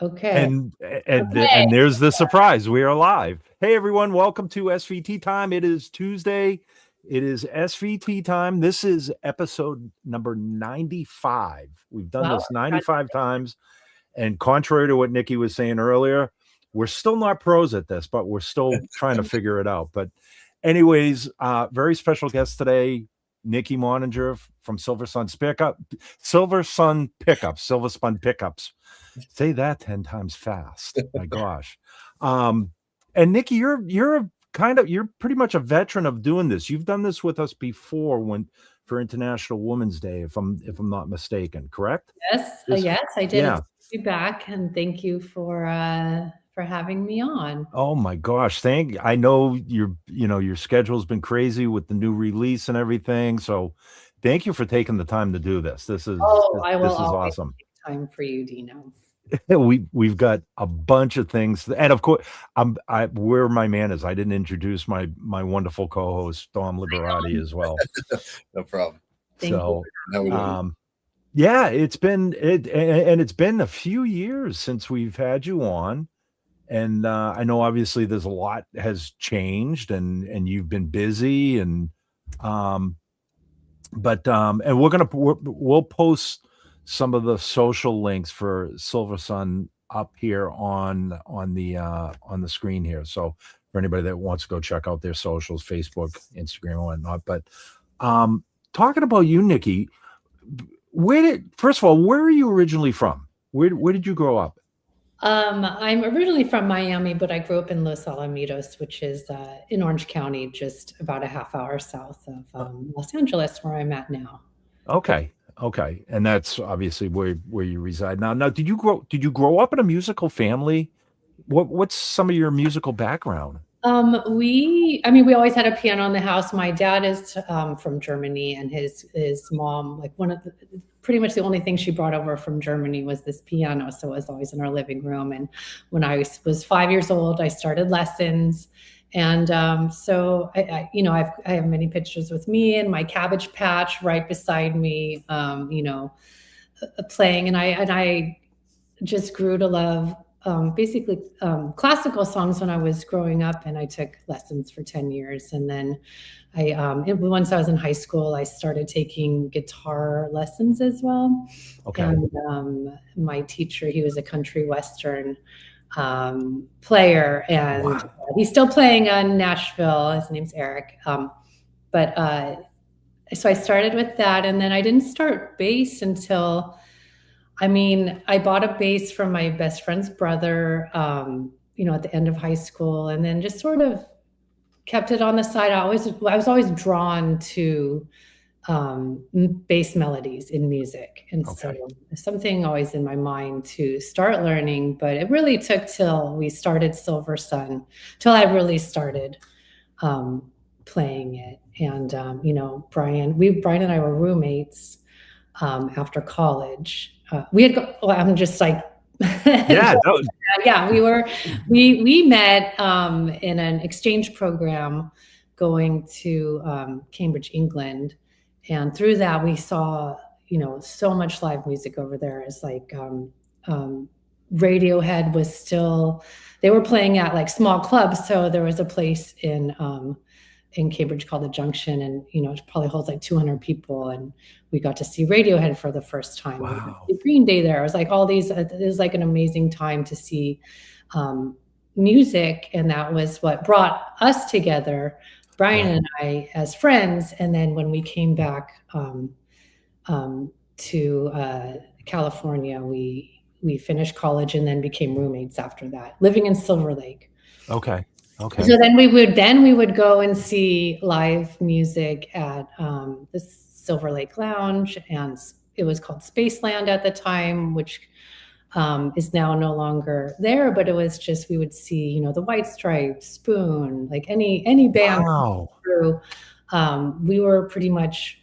Okay. And there's the surprise. We are live. Hey everyone, welcome to SVT time. It is Tuesday. It is SVT time. This is episode number 95. We've done this 95 times. And contrary to what Nikki was saying earlier, we're still not pros at this, but we're still trying to figure it out. But anyways, very special guest today, Nikki Monninger from Silversun Pickups. Say that 10 times fast. My gosh. And Nikki, you're pretty much a veteran of doing this. You've done this with us before for International Women's Day, if I'm not mistaken, correct? Yes, yes, I did. Yeah. It's good to be back, and thank you for having me on. Oh my gosh, I know your schedule's been crazy with the new release and everything. So thank you for taking the time to do this. This is awesome. Take time for you, Dino. We've got a bunch of things, and of course, where my man is. I didn't introduce my wonderful co-host Dom Liberati as well. No problem. Yeah, it's been a few years since we've had you on, and I know obviously there's a lot has changed, and you've been busy, and we'll post some of the social links for Silversun up here on the screen here. So for anybody that wants to go check out their socials, Facebook, Instagram, and whatnot. But talking about you, Nikki, first of all, where are you originally from? Where did you grow up? I'm originally from Miami, but I grew up in Los Alamitos, which is in Orange County, just about a half hour south of Los Angeles, where I'm at now. Okay, and that's obviously where you reside now. Now, did you grow up in a musical family? What's some of your musical background? We always had a piano in the house. My dad is from Germany, and his mom, like pretty much the only thing she brought over from Germany was this piano. So it was always in our living room. And when I was 5 years old, I started lessons. And so I have many pictures with me and my Cabbage Patch right beside me, playing. And I just grew to love basically classical songs when I was growing up, and I took lessons for 10 years. And then once I was in high school, I started taking guitar lessons as well. Okay. And my teacher, he was a country western player, and he's still playing in Nashville. His name's Eric. So I started with that, and then I didn't start bass until, I bought a bass from my best friend's brother, at the end of high school, and then just sort of kept it on the side. I was always drawn to bass melodies in music, and so something always in my mind to start learning. But it really took till we started Silversun till I really started playing it. And Brian and I were roommates after college. I'm just like yeah, we met in an exchange program going to Cambridge, England. And through that, we saw, so much live music over there. It's like Radiohead was still, they were playing at like small clubs. So there was a place in Cambridge called the Junction, and it probably holds like 200 people. And we got to see Radiohead for the first time. Wow. Green Day there. It was like all these. It was like an amazing time to see music, and that was what brought us together. Brian and I as friends. And then when we came back to California, we finished college and then became roommates after that, living in Silver Lake. Okay. So then we would go and see live music at the Silver Lake Lounge, and it was called Spaceland at the time, which is now no longer there, but it was just, we would see, the White Stripes, Spoon, like any band. Wow. Through. We were pretty much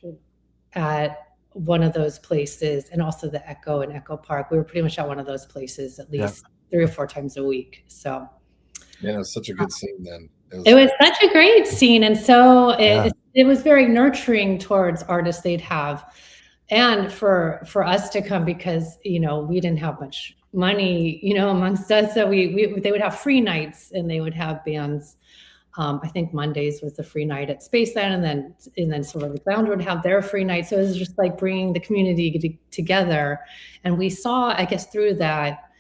at one of those places, and also the Echo and Echo Park. We were pretty much at one of those places at least 3 or 4 times a week. So yeah, it was such a good scene then. It was such a great scene, and so it was very nurturing towards artists they'd have. And for us to come, because we didn't have much money, amongst us. So they would have free nights, and they would have bands. I think Mondays was the free night at Spaceland, and then Silver Lake Lounge would have their free night. So it was just like bringing the community together. And we saw, I guess, through that,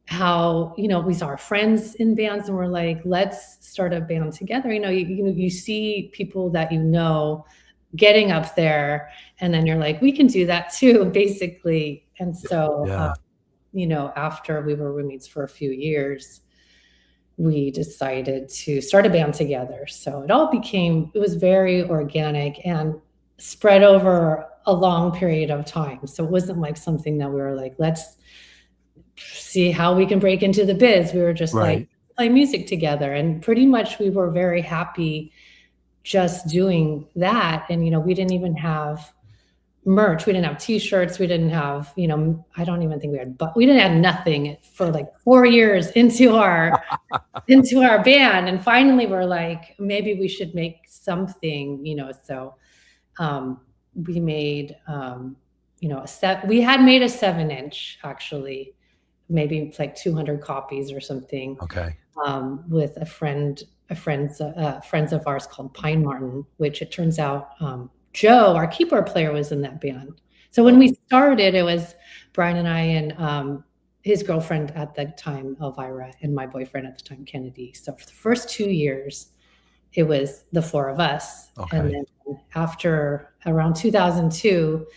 how, we saw our friends in bands, and we're like, let's start a band together. You see people that getting up there, and then you're like, we can do that too, basically. And so, after we were roommates for a few years, we decided to start a band together. So it was very organic and spread over a long period of time. So it wasn't like something that we were like, let's see how we can break into the biz. We were just like, play music together. And pretty much we were very happy just doing that. And, we didn't even have merch. We didn't have t-shirts. We didn't have, I don't even think we didn't have nothing for like 4 years into our band. And finally we're like, maybe we should make something, so we made, we had made a 7-inch, actually, maybe like 200 copies or something. Okay. With friends of ours called Pine Martin, which it turns out, Joe, our keyboard player, was in that band. So when we started, it was Brian and I and his girlfriend at the time, Elvira, and my boyfriend at the time, Kennedy. So for the first 2 years, it was the 4 of us. Okay. And then after around 2002,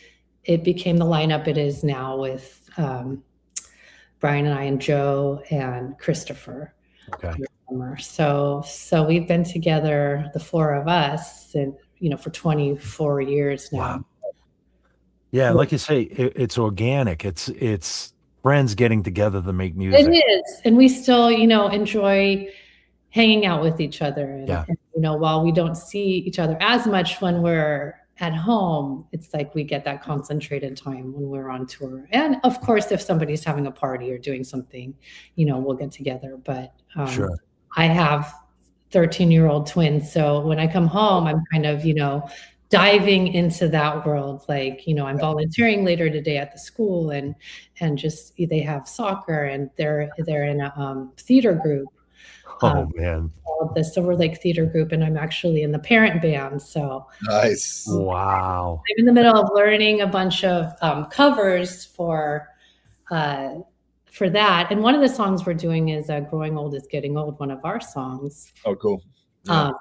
it became the lineup it is now with Brian and I and Joe and Christopher. Okay. So we've been together, the 4 of us, and for 24 years now. Wow. Yeah, like you say, it's organic. It's friends getting together to make music. It is, and we still, enjoy hanging out with each other. And, while we don't see each other as much when we're at home, it's like we get that concentrated time when we're on tour. And of course, if somebody's having a party or doing something, we'll get together. But sure. I have 13-year-old twins. So when I come home, I'm kind of, diving into that world. Like, I'm volunteering later today at the school, and just, they have soccer, and they're in a theater group. Man. The Silver Lake Theater Group, and I'm actually in the parent band. So nice. Wow. I'm in the middle of learning a bunch of covers for that. And one of the songs we're doing is "Growing Old is Getting Old," one of our songs. Oh, cool. Yeah.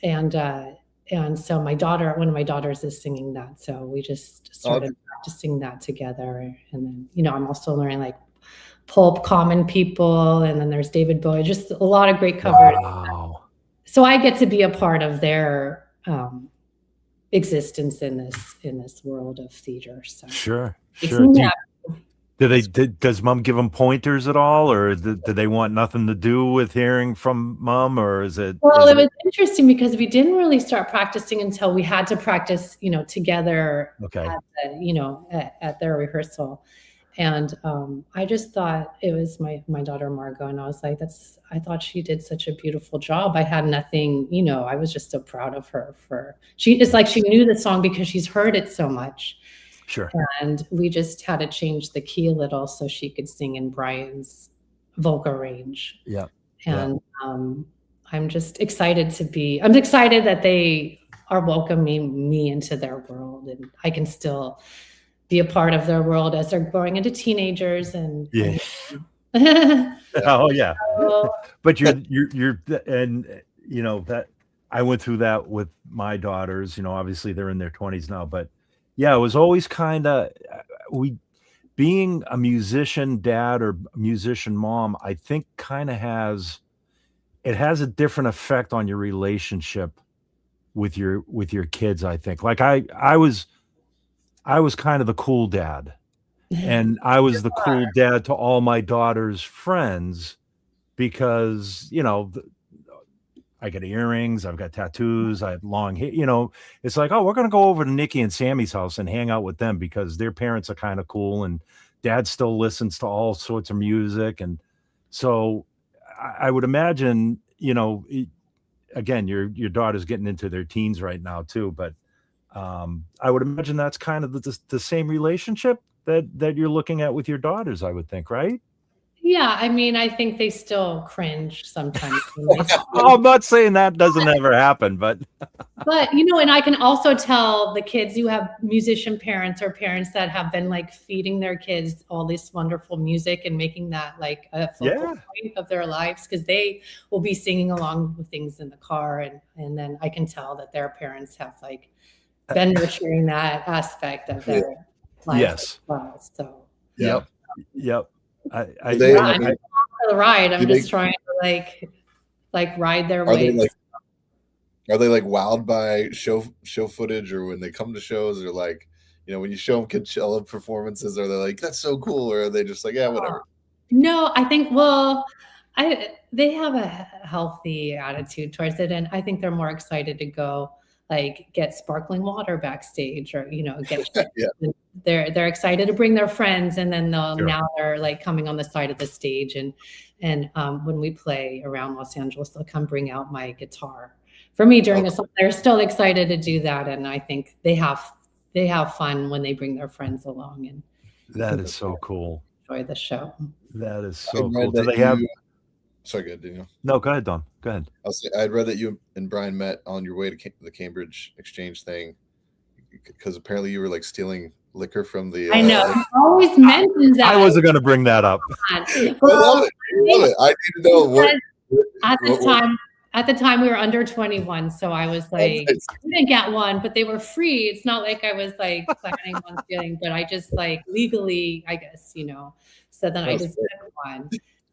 And so one of my daughters is singing that. So we just started practicing that together. And then, I'm also learning like Pulp, Common People, and then there's David Bowie, just a lot of great covers. Wow. So I get to be a part of their existence in this world of theater. So Sure. Does mom give them pointers at all, or do they want nothing to do with hearing from mom, or is it? Well, it was interesting because we didn't really start practicing until we had to practice, together. Okay. At their rehearsal. And I just thought it was my daughter Margot, and I was like, I thought she did such a beautiful job. I had nothing, I was just so proud of her it's like she knew the song because she's heard it so much. Sure. And we just had to change the key a little so she could sing in Brian's vocal range. Yeah. And I'm just excited I'm excited that they are welcoming me into their world, and I can still be a part of their world as they're growing into teenagers. And oh yeah. But you're and that I went through that with my daughters. Obviously they're in their 20s now, but yeah, it was always kind of being a musician dad or musician mom, I think kind of has a different effect on your relationship with your kids. I think like I was kind of the cool dad, and I was the cool dad to all my daughter's friends because, I got earrings, I've got tattoos, I have long hair, it's like, oh, we're going to go over to Nikki and Sammy's house and hang out with them because their parents are kind of cool, and dad still listens to all sorts of music. And so I would imagine, again, your daughter's getting into their teens right now too, but I would imagine that's kind of the same relationship that you're looking at with your daughters, I would think, right? Yeah, I mean, I think they still cringe sometimes. When they Oh, I'm not saying that doesn't ever happen, but But, you know, and I can also tell the kids who have musician parents or parents that have been like feeding their kids all this wonderful music and making that like a focal point of their lives, because they will be singing along with things in the car. And then I can tell that their parents have like been nurturing that aspect of their life as well. So, yep. I'm for the ride. I'm just trying to like ride their waves. Are they like wowed by show footage, or when they come to shows, or like, you know, when you show them Coachella performances, are they like, that's so cool, or are they just like, yeah, whatever? No, I think, they have a healthy attitude towards it, and I think they're more excited to go like get sparkling water backstage, or you know, get they're excited to bring their friends, and then now they're like coming on the side of the stage, and when we play around Los Angeles, they'll come bring out my guitar for me during a song. They're still excited to do that, and I think they have fun when they bring their friends along, and that is so cool. Enjoy the show. That is so cool. Do they have? Sorry, go ahead, Daniel. No, go ahead, Don. Go ahead. I'd read that you and Brian met on your way to the Cambridge exchange thing, because apparently you were like stealing liquor from the. I know. He always mentions that. I wasn't going to bring that up. Well, I love it. I need to know what. At the time, we were under 21, so I was like, I didn't get one, but they were free. It's not like I was like planning on stealing, but I just like legally, I guess, you know. So then I just took one,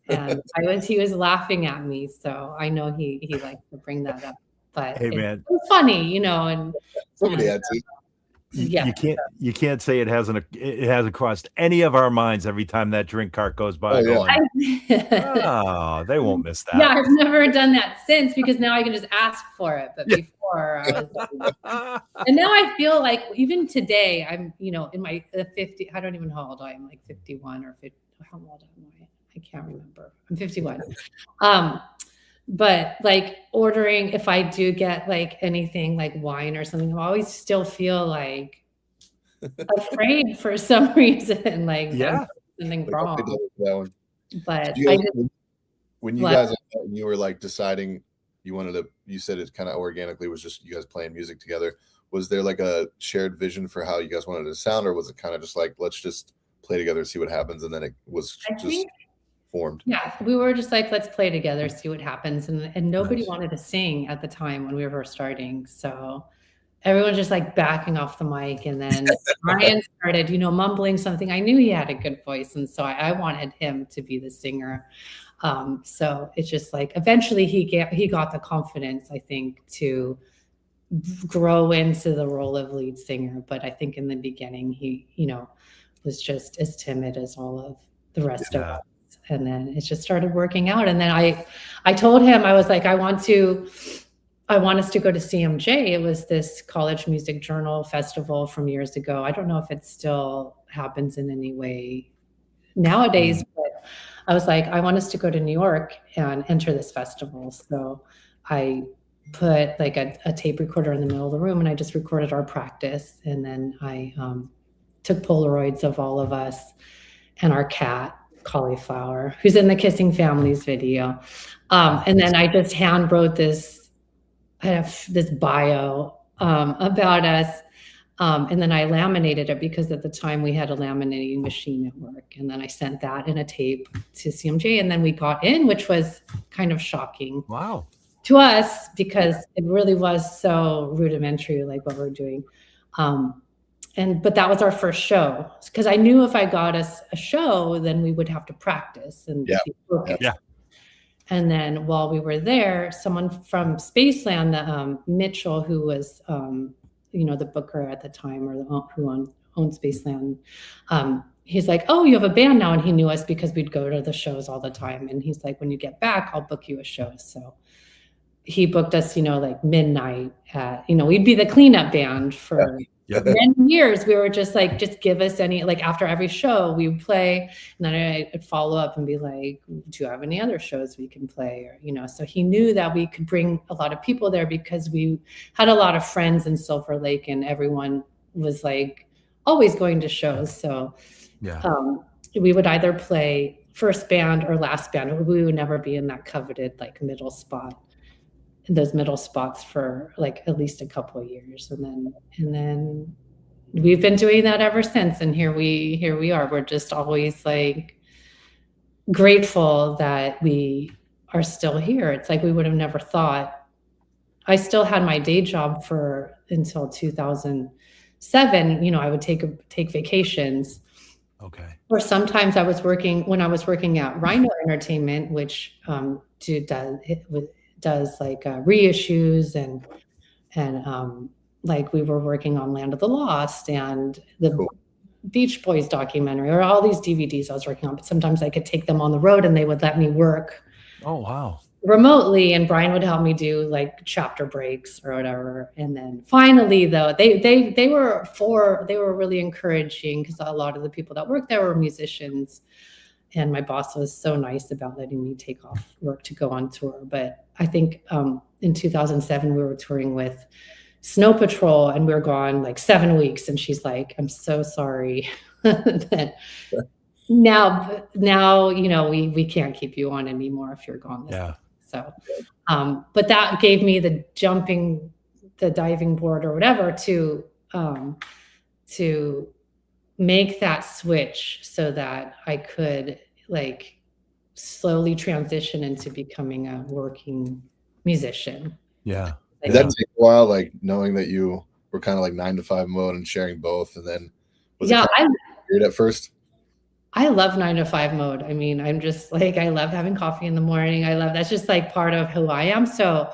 and he was laughing at me, so I know he likes to bring that up. But hey, man, it was funny, you know, and somebody had to. Yeah, you can't say it hasn't crossed any of our minds every time that drink cart goes by. Oh, they won't miss that. Yeah, I've never done that since, because now I can just ask for it. But before I was like, and now I feel like even today, I'm, you know, in my 50, I don't even know how old I am, like 51 or 50. How old am I? I can't remember. I'm 51. But like ordering, if I do get like anything like wine or something, I always still feel like afraid for some reason, like something wrong. But when you guys, you were like deciding you said it kind of organically was just you guys playing music together. Was there like a shared vision for how you guys wanted it to sound, or was it kind of just like, let's just play together and see what happens, and then it was formed? Yeah, we were just like, let's play together, see what happens, and nobody wanted to sing at the time when we were starting, so everyone just like backing off the mic, and then Ryan started, you know, mumbling something. I knew he had a good voice, and so I wanted him to be the singer. So it's just like eventually he got the confidence, I think, to grow into the role of lead singer. But I think in the beginning he, you know, was just as timid as all of the rest of us. And then it just started working out. And then I told him, I was like, I want us to go to CMJ. It was this college music journal festival from years ago. I don't know if it still happens in any way nowadays, but I was like, I want us to go to New York and enter this festival. So I put like a tape recorder in the middle of the room, and I just recorded our practice. And then I took Polaroids of all of us and our cat, Cauliflower, who's in the Kissing Families video. And then I just hand wrote this bio about us. And then I laminated it, because at the time we had a laminating machine at work. And then I sent that in a tape to CMJ, and then we got in, which was kind of shocking to us, because it really was so rudimentary, like what we're doing. But that was our first show, because I knew if I got us a show, then we would have to practice and be focused. And then while we were there, someone from Spaceland, Mitchell, who was, you know, the booker at the time, or who owned Spaceland, he's like, oh, you have a band now. And he knew us because we'd go to the shows all the time. And he's like, when you get back, I'll book you a show. So he booked us, you know, like midnight you know, we'd be the cleanup band for many years. We were just like, just give us any, like after every show we would play, and then I'd follow up and be like, do you have any other shows we can play? Or, you know, so he knew that we could bring a lot of people there, because we had a lot of friends in Silver Lake, and everyone was like always going to shows. So we would either play first band or last band. We would never be in that coveted like middle spot, in those middle spots for like at least a couple of years, and then we've been doing that ever since. And here we are. We're just always like grateful that we are still here. It's like we would have never thought. I still had my day job until 2007. You know, I would take vacations. Okay. Or sometimes when I was working at Rhino Entertainment, which does like reissues and like we were working on Land of the Lost and the Beach Boys documentary, or all these DVDs I was working on. But sometimes I could take them on the road and they would let me work. Oh, wow. Remotely, and Brian would help me do like chapter breaks or whatever. And then finally, though, they were really encouraging, because a lot of the people that worked there were musicians, and my boss was so nice about letting me take off work to go on tour. But I think in 2007 we were touring with Snow Patrol, and we were gone like 7 weeks, and she's like, "I'm so sorry that." Now, you know, we can't keep you on anymore if you're gone this long. So, but that gave me the diving board or whatever to make that switch so that I could like slowly transition into becoming a working musician. Yeah. Did that take a while, like knowing that you were kind of like 9 to 5 mode and sharing both? And then was it kind of weird at first? I love 9 to 5 mode. I mean, I'm just like, I love having coffee in the morning. That's just like part of who I am. So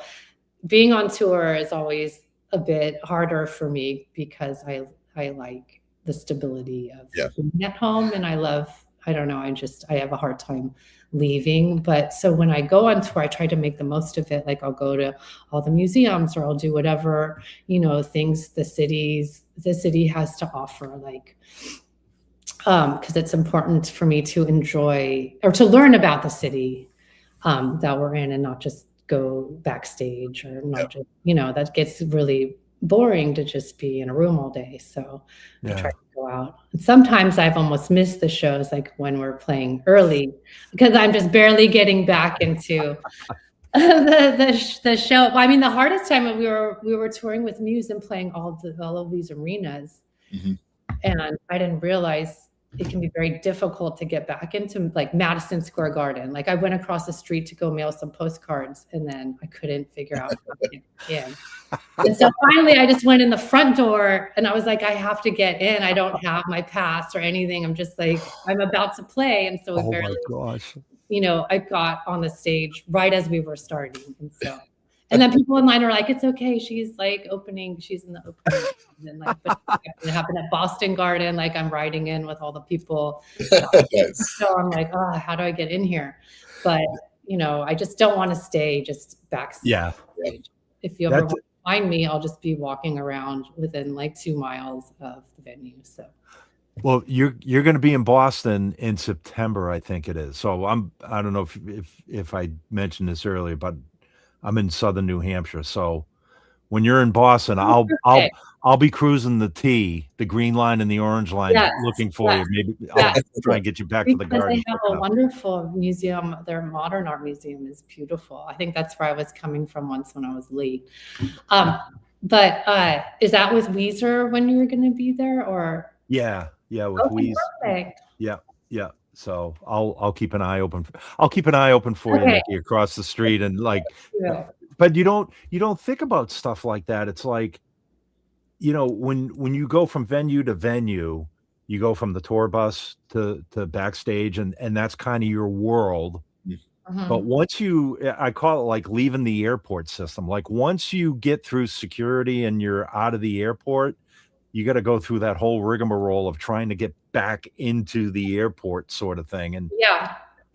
being on tour is always a bit harder for me, because I like the stability of being at home, and I have a hard time leaving. But so when I go on tour, I try to make the most of it. Like I'll go to all the museums, or I'll do whatever, you know, things the city has to offer, like, because it's important for me to enjoy or to learn about the city that we're in, and not just go backstage, or not just, you know, that gets really boring to just be in a room all day. So I try to go out. And sometimes I've almost missed the shows, like when we're playing early, because I'm just barely getting back into the show. I mean, the hardest time when we were touring with Muse and playing all of these arenas, and I didn't realize it can be very difficult to get back into like Madison Square Garden. Like I went across the street to go mail some postcards, and then I couldn't figure out how to get in. And so finally I just went in the front door, and I was like, I have to get in. I don't have my pass or anything. I'm just like, I'm about to play. And so you know, I got on the stage right as we were starting. And then people in line are like, it's okay. She's like she's in the opening. And like, but it happened at Boston Garden. Like I'm riding in with all the people. So I'm like, oh, how do I get in here? But, you know, I just don't want to stay just backstage. Yeah. If you ever want to find me, I'll just be walking around within like 2 miles of the venue. So. Well, you're going to be in Boston in September, I think it is. So I don't know if I mentioned this earlier, but I'm in southern New Hampshire. So when you're in Boston, I'll be cruising the green line and the orange line, looking for you. Maybe I'll try and get you back to the garden. They have a wonderful museum. Their modern art museum is beautiful. I think that's where I was coming from once when I was late. But is that with Weezer when you were going to be there, or? Yeah, with Weezer. Perfect. Yeah. So I'll keep an eye open. I'll keep an eye open for you, Nikki, across the street, and like, but you don't think about stuff like that. It's like, you know, when you go from venue to venue, you go from the tour bus to backstage, and that's kind of your world. But once I call it like leaving the airport system. Like once you get through security and you're out of the airport, you got to go through that whole rigmarole of trying to get back into the airport, sort of thing. And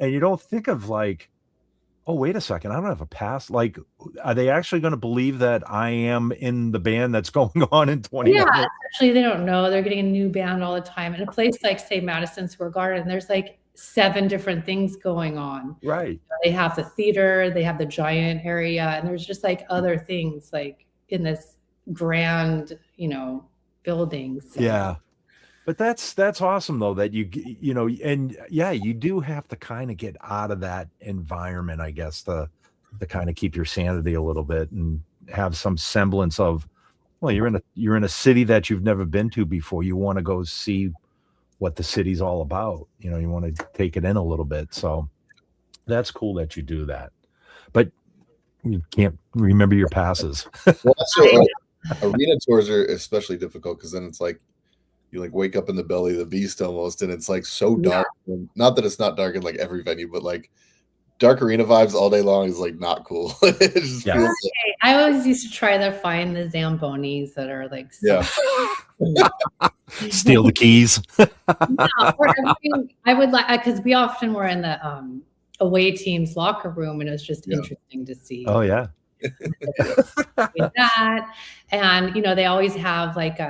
you don't think of like, oh, wait a second, I don't have a pass. Like, are they actually going to believe that I am in the band that's going on in 20 minutes? Yeah, actually, they don't know. They're getting a new band all the time. In a place like, say, Madison Square Garden, there's like 7 different things going on. Right. They have the theater, they have the giant area, and there's just like other things like in this grand, you know, buildings. So. Yeah. But that's awesome though, that you know, and yeah, you do have to kind of get out of that environment, I guess, to kind of keep your sanity a little bit and have some semblance of, well, you're in a city that you've never been to before. You want to go see what the city's all about. You know, you want to take it in a little bit. So that's cool that you do that. But you can't remember your passes. Well, also, arena tours are especially difficult because then it's like you like wake up in the belly of the beast almost, and it's like so dark. And not that it's not dark in like every venue, but like dark arena vibes all day long is like not cool. It just feels like, I always used to try to find the Zambonis that are like steal the keys. I would like, because we often were in the away team's locker room, and it was just interesting to see. Oh yeah. That, and you know, they always have like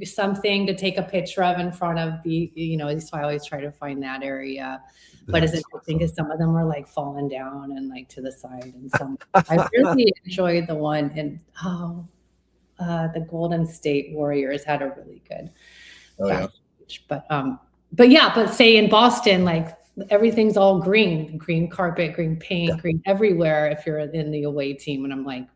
something to take a picture of in front of the, you know, so I always try to find that area. But it's interesting because some of them were like falling down and like to the side, and some I really enjoyed the one in the Golden State Warriors had a really good but say in Boston, like everything's all green carpet, green paint, green everywhere if you're in the away team. And I'm like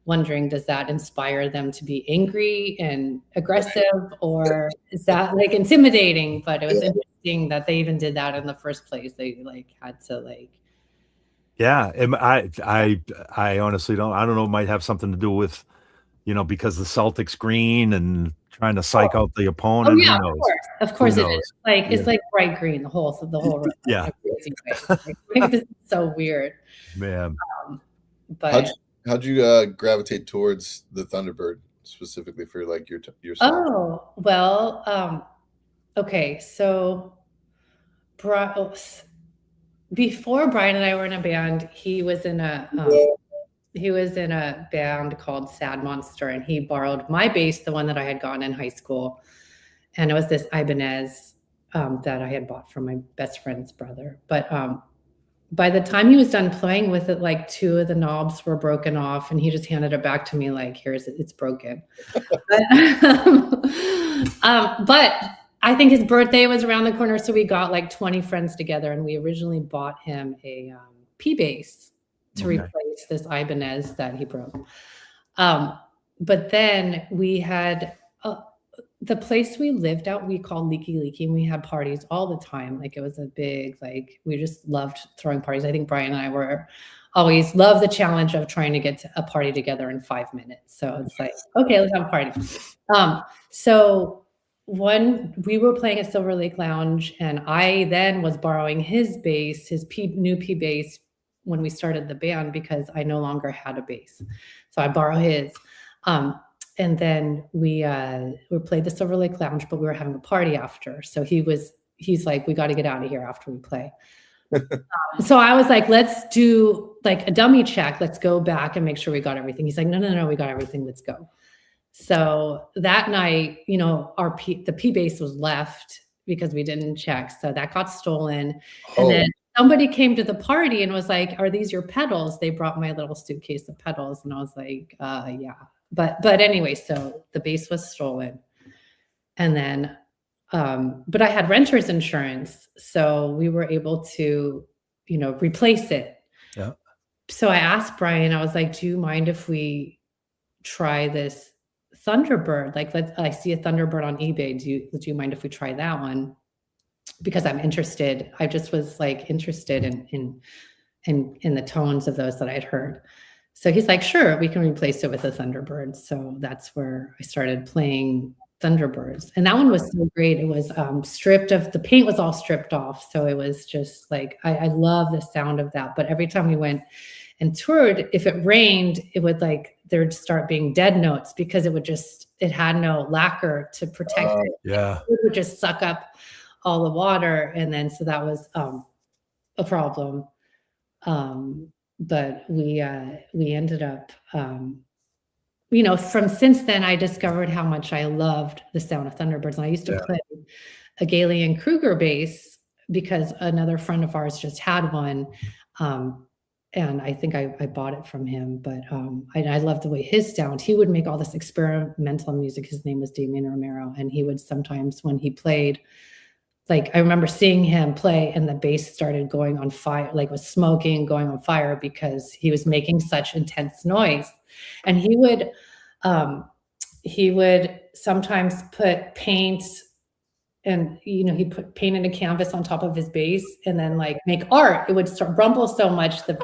wondering, does that inspire them to be angry and aggressive, or is that like intimidating? But it was interesting that they even did that in the first place. They like had to like. Yeah, I honestly don't know. It might have something to do with, you know, because the Celtics green and trying to psych out the opponent. Oh, yeah, of course it is. Like it's like bright green, the whole room. Yeah. Like, this is so weird. Man. But how'd you gravitate towards the Thunderbird specifically for like your song? Oh, well, okay, so before Brian and I were in a band, he was in a band called Sad Monster, and he borrowed my bass, the one that I had gotten in high school. And it was this Ibanez that I had bought from my best friend's brother. But by the time he was done playing with it, like 2 of the knobs were broken off, and he just handed it back to me like, it's broken. But I think his birthday was around the corner, so we got like 20 friends together, and we originally bought him a P bass to replace this Ibanez that he broke. But then we had the place we lived at, we called Leaky, and we had parties all the time. Like it was a big, like, we just loved throwing parties. I think Brian and I were always loved the challenge of trying to get to a party together in 5 minutes. So it's like, okay, let's have a party. So we were playing at Silver Lake Lounge, and I then was borrowing his bass, his new P bass, when we started the band, because I no longer had a bass. So I borrowed his. And then we played the Silver Lake Lounge, but we were having a party after. So he's like, we got to get out of here after we play. So I was like, let's do like a dummy check. Let's go back and make sure we got everything. He's like, no, we got everything. Let's go. So that night, you know, the P bass was left because we didn't check. So that got stolen. And then somebody came to the party and was like, are these your pedals? They brought my little suitcase of pedals. And I was like, yeah. But anyway, so the bass was stolen. And then, but I had renter's insurance. So we were able to, you know, replace it. Yeah. So I asked Brian, I was like, do you mind if we try this Thunderbird? Like, I see a Thunderbird on eBay. Do you mind if we try that one? Because I'm interested. I just was like interested in the tones of those that I'd heard. So he's like, sure, we can replace it with a Thunderbird. So that's where I started playing Thunderbirds. And that one was so great. It was the paint was all stripped off. So it was just like, I love the sound of that. But every time we went and toured, if it rained, it would like, there'd start being dead notes because it had no lacquer to protect it. Yeah. It would just suck up all the water. And then, so that was a problem. But we ended up, you know, since then I discovered how much I loved the sound of Thunderbirds. And I used to play a Galen Kruger bass because another friend of ours just had one. and I think I bought it from him, but I love the way his sound. He would make all this experimental music. His name was Damian Romero, and he would sometimes, when he played, like I remember seeing him play, and the bass started going on fire, like was smoking, going on fire, because he was making such intense noise. And he would sometimes put paint, and he put paint in a canvas on top of his bass, and then like make art. It would start rumble so much, the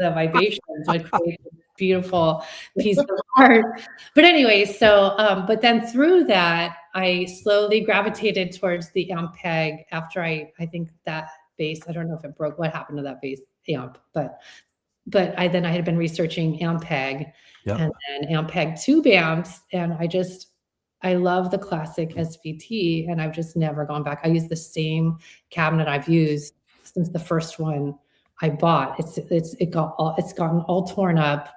vibrations would create a beautiful piece of art. But anyway, so but then through that, I slowly gravitated towards the Ampeg after I think that bass, I don't know if it broke, what happened to that bass amp, but I had been researching Ampeg, and then Ampeg tube amps, and I love the classic SVT, and I've just never gone back. I use the same cabinet I've used since the first one I bought. It's gotten all torn up,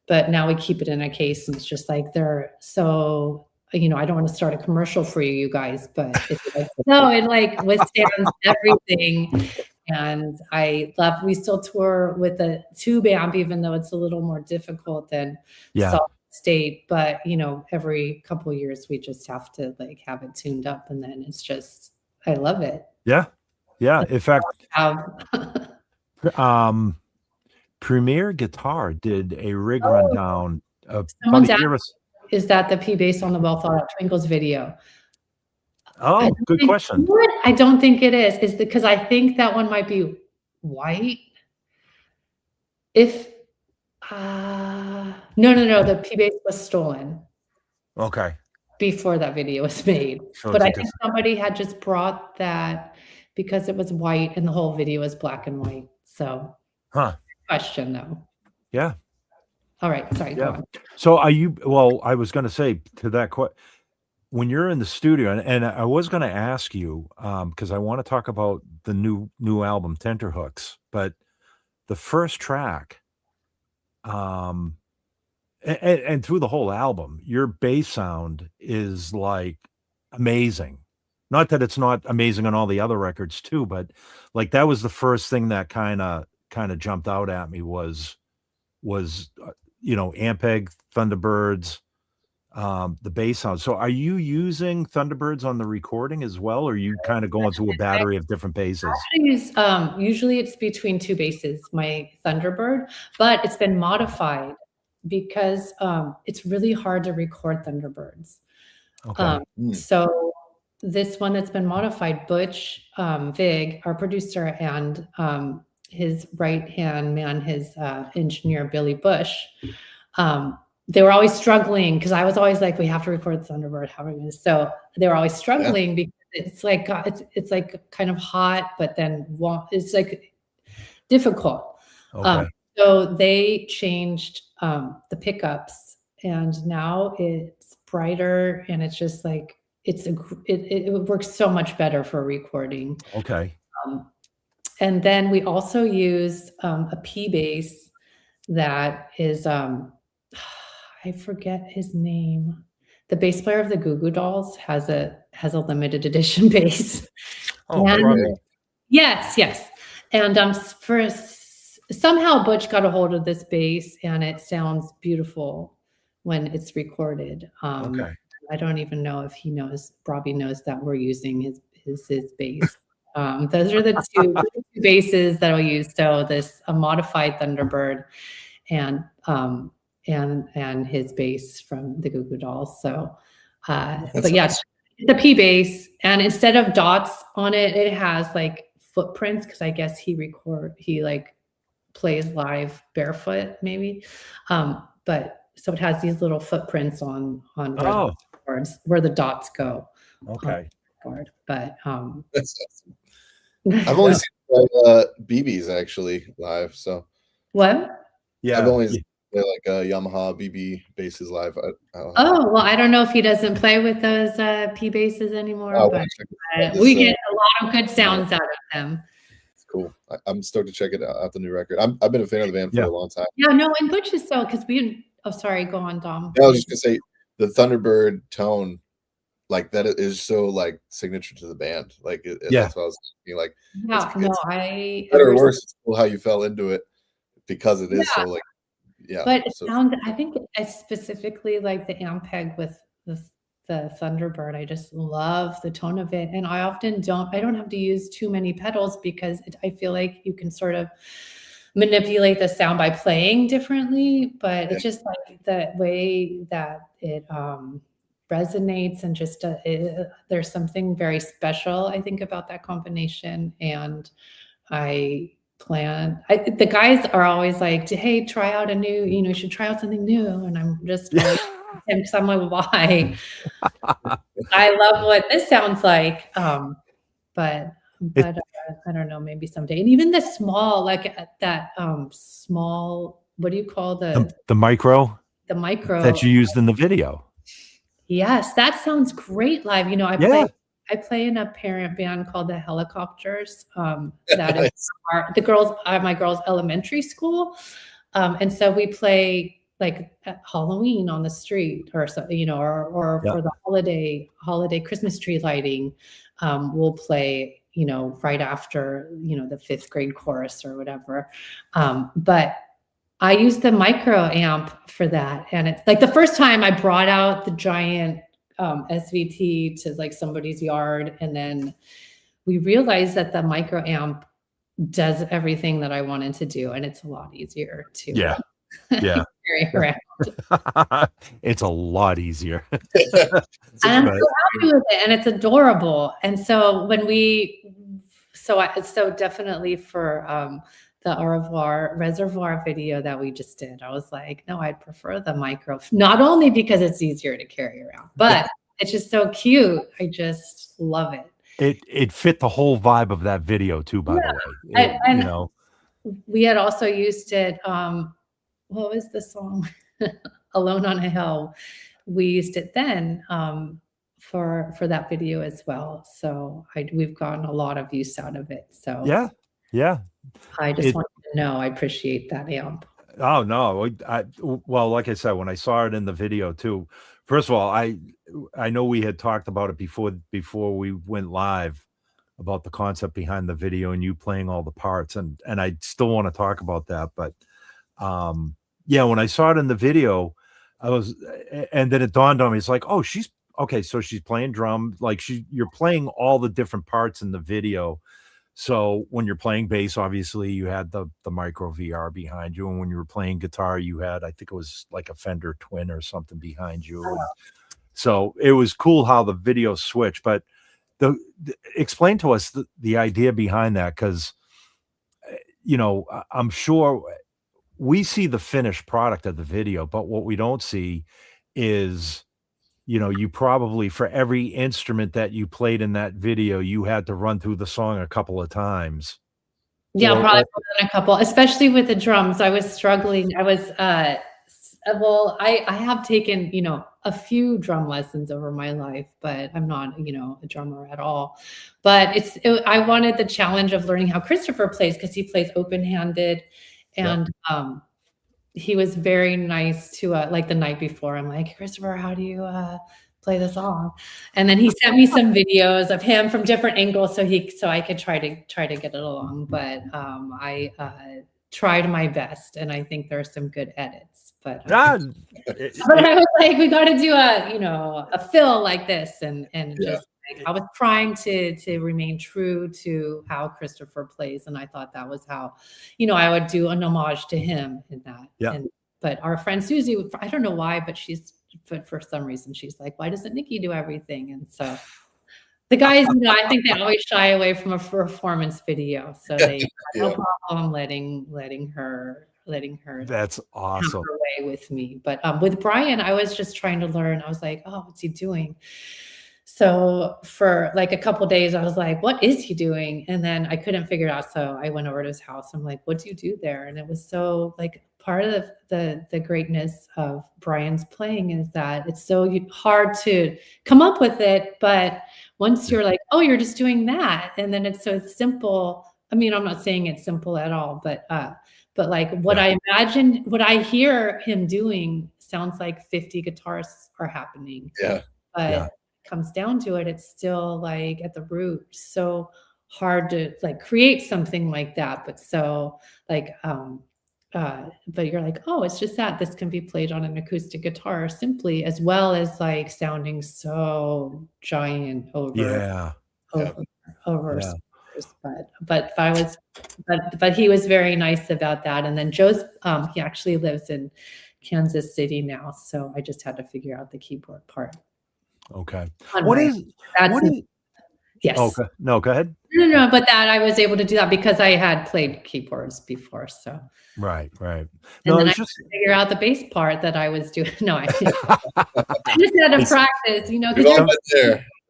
but now we keep it in a case, and it's just like they're so, I don't want to start a commercial for you guys, but it's like, no, it like withstands everything. And we still tour with a tube amp, even though it's a little more difficult than solid state. But, every couple of years, we just have to like have it tuned up, and then it's just, I love it. Yeah. Yeah. In fact, Premier Guitar did a rig rundown. Is that the P bass on the Well Thought Out Twinkles video? Oh, good question. I don't think it is. Is because I think that one might be white. If no, the P bass was stolen. Okay. Before that video was made, but I think somebody had just brought that because it was white, and the whole video is black and white. So, question though. Yeah. All right. Sorry. Go on. So I was going to say to that question, when you're in the studio, and I was going to ask you, because I want to talk about the new album, Tenterhooks, but the first track, and through the whole album, your bass sound is like amazing. Not that it's not amazing on all the other records too, but like that was the first thing that kind of jumped out at me was Ampeg, Thunderbirds, the bass sound. So are you using Thunderbirds on the recording as well, or are you kind of going through a battery of different basses? Usually it's between two basses, my Thunderbird, but it's been modified because it's really hard to record Thunderbirds. Okay. So this one that's been modified, Butch Vig, our producer, and his right-hand man, his engineer, Billy Bush, they were always struggling because I was always like, we have to record Thunderbird. How are we going to? So they were always struggling because it's like kind of hot, but then it's like difficult. Okay. So they changed the pickups, and now it's brighter, and it's just like it works so much better for recording. Okay. And then we also use a P bass that is I forget his name. The bass player of the Goo Goo Dolls has a limited edition bass. Oh, yes. And somehow Butch got a hold of this bass, and it sounds beautiful when it's recorded. Okay. I don't even know if Robbie knows that we're using his bass. Those are the two basses that I'll use. So a modified Thunderbird, and his bass from the Goo Goo Dolls. So, but yeah, the P bass, and instead of dots on it, it has like footprints, because I guess he like plays live barefoot maybe. But so it has these little footprints on where the dots go. Okay. But that's awesome. I've only seen BBs actually live. So what? Yeah, I've only seen like Yamaha BB basses live. Well, I don't know if he doesn't play with those P basses anymore, but we get a lot of good sounds out of them. It's cool. I'm stoked to check it out, the new record. I've been a fan of the band for a long time. Yeah, no, and Butch is so, because sorry, go on, Dom. I was just gonna say the Thunderbird tone, like that is so like signature to the band. Like that's what I was thinking. Like, it's better or worse, it's cool how you fell into it. because it is so like, But it so sounds, I think it's specifically like the Ampeg with the Thunderbird. I just love the tone of it. And I often I don't have to use too many pedals because I feel like you can sort of manipulate the sound by playing differently, but it's just like the way that it resonates and just there's something very special, I think, about that combination. And the guys are always like, hey, try out a new, you should try out something new. And I'm just always, because I'm like, why? I love what this sounds like. But I don't know, maybe someday. And even the small, like that small, what do you call the micro? The micro that you used in the video. Yes, that sounds great live. I play in a parent band called the Helicopters. That is my girls' elementary school. And so we play like at Halloween on the street or so, or for the holiday Christmas tree lighting. We'll play, right after, the 5th grade chorus or whatever. But I used the micro amp for that. And it's like the first time I brought out the giant SVT to like somebody's yard. And then we realized that the micro amp does everything that I wanted to do. And it's a lot easier to carry around. It's a lot easier. And I'm so happy with it. And it's adorable. And so so definitely for the Reservoir video that we just did, I was like, no, I'd prefer the micro, not only because it's easier to carry around, but it's just so cute. I just love it. It fit the whole vibe of that video too, by the way. We had also used it. What was the song? Alone on a Hill. We used it then for that video as well. So we've gotten a lot of use out of it. So yeah. I just wanted to know, I appreciate that amp. Oh no, well, like I said, when I saw it in the video too, first of all, I know we had talked about it before we went live about the concept behind the video and you playing all the parts, and I still want to talk about that, but when I saw it in the video, and then it dawned on me, it's like, oh, so she's playing drum, like you're playing all the different parts in the video. So when you're playing bass, obviously you had the micro VR behind you. And when you were playing guitar, you had, I think it was like a Fender Twin or something behind you. And so it was cool how the video switched, but explain to us the idea behind that. Cause I'm sure we see the finished product of the video, but what we don't see is, you probably, for every instrument that you played in that video, you had to run through the song a couple of times. Yeah, probably more than a couple, especially with the drums. I was struggling. I was, I have taken, a few drum lessons over my life, but I'm not, a drummer at all. But I wanted the challenge of learning how Christopher plays, because he plays open-handed. And he was very nice to like the night before. I'm like, Christopher, how do you play the song? And then he sent me some videos of him from different angles so I could try to get it along. But I tried my best, and I think there are some good edits. But I was like, we got to do a fill like this, and just. I was trying to remain true to how Christopher plays, and I thought that was how, I would do an homage to him in that. Yeah. But our friend Susie, I don't know why, but for some reason she's like, why doesn't Nikki do everything? And so the guys, I think they always shy away from a performance video, so they have no problem letting her. That's awesome. Have her way with me. But with Brian, I was just trying to learn. I was like, oh, what's he doing? So for like a couple of days, I was like, what is he doing? And then I couldn't figure it out. So I went over to his house. I'm like, what do you do there? And it was so like part of the greatness of Brian's playing is that it's so hard to come up with it. But once you're like, oh, you're just doing that. And then it's so simple. I mean, I'm not saying it's simple at all, but like what I imagine, what I hear him doing sounds like 50 guitars are happening. Yeah. But comes down to it, it's still like at the root so hard to like create something like that, but so like but you're like, oh, it's just that this can be played on an acoustic guitar simply, as well as like sounding so giant over speakers. But he was very nice about that. And then Joe's he actually lives in Kansas City now, so I just had to figure out the keyboard part. Okay. Yes. Okay. No, go ahead. No, but that I was able to do that because I had played keyboards before. So right. No, and then I just figure out the bass part that I was doing. No, I just had to practice, because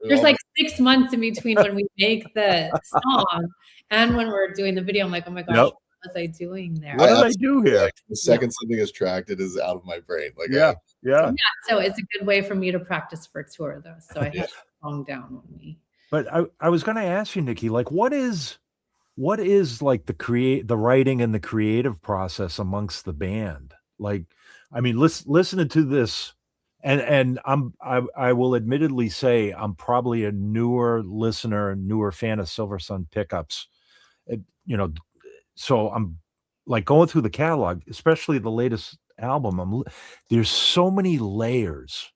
there's like 6 months in between when we make the song and when we're doing the video. I'm like, oh my gosh, what was I doing there? What did I do here? Like, the second something is tracked, it is out of my brain. Like, yeah. So it's a good way for me to practice for tour, though. So I have to calm down on me. But I was going to ask you, Nikki, like, what is like the writing and the creative process amongst the band? Like, I mean, listening to this, and I will admittedly say I'm probably a newer listener, newer fan of Silversun pickups, so I'm like going through the catalog, especially the latest album. There's so many layers.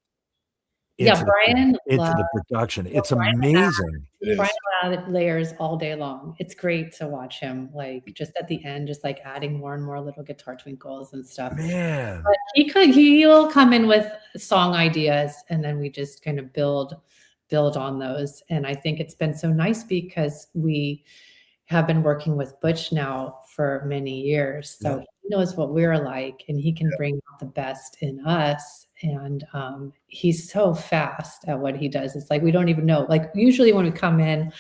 Brian into the production. It's amazing. Brian layers all day long. It's great to watch him, like just at the end, just like adding more and more little guitar twinkles and stuff. Man, but he'll come in with song ideas, and then we just kind of build on those. And I think it's been so nice because we have been working with Butch now for many years, so he knows what we're like, and he can bring out the best in us. And he's so fast at what he does. It's like we don't even know. Like usually when we come in,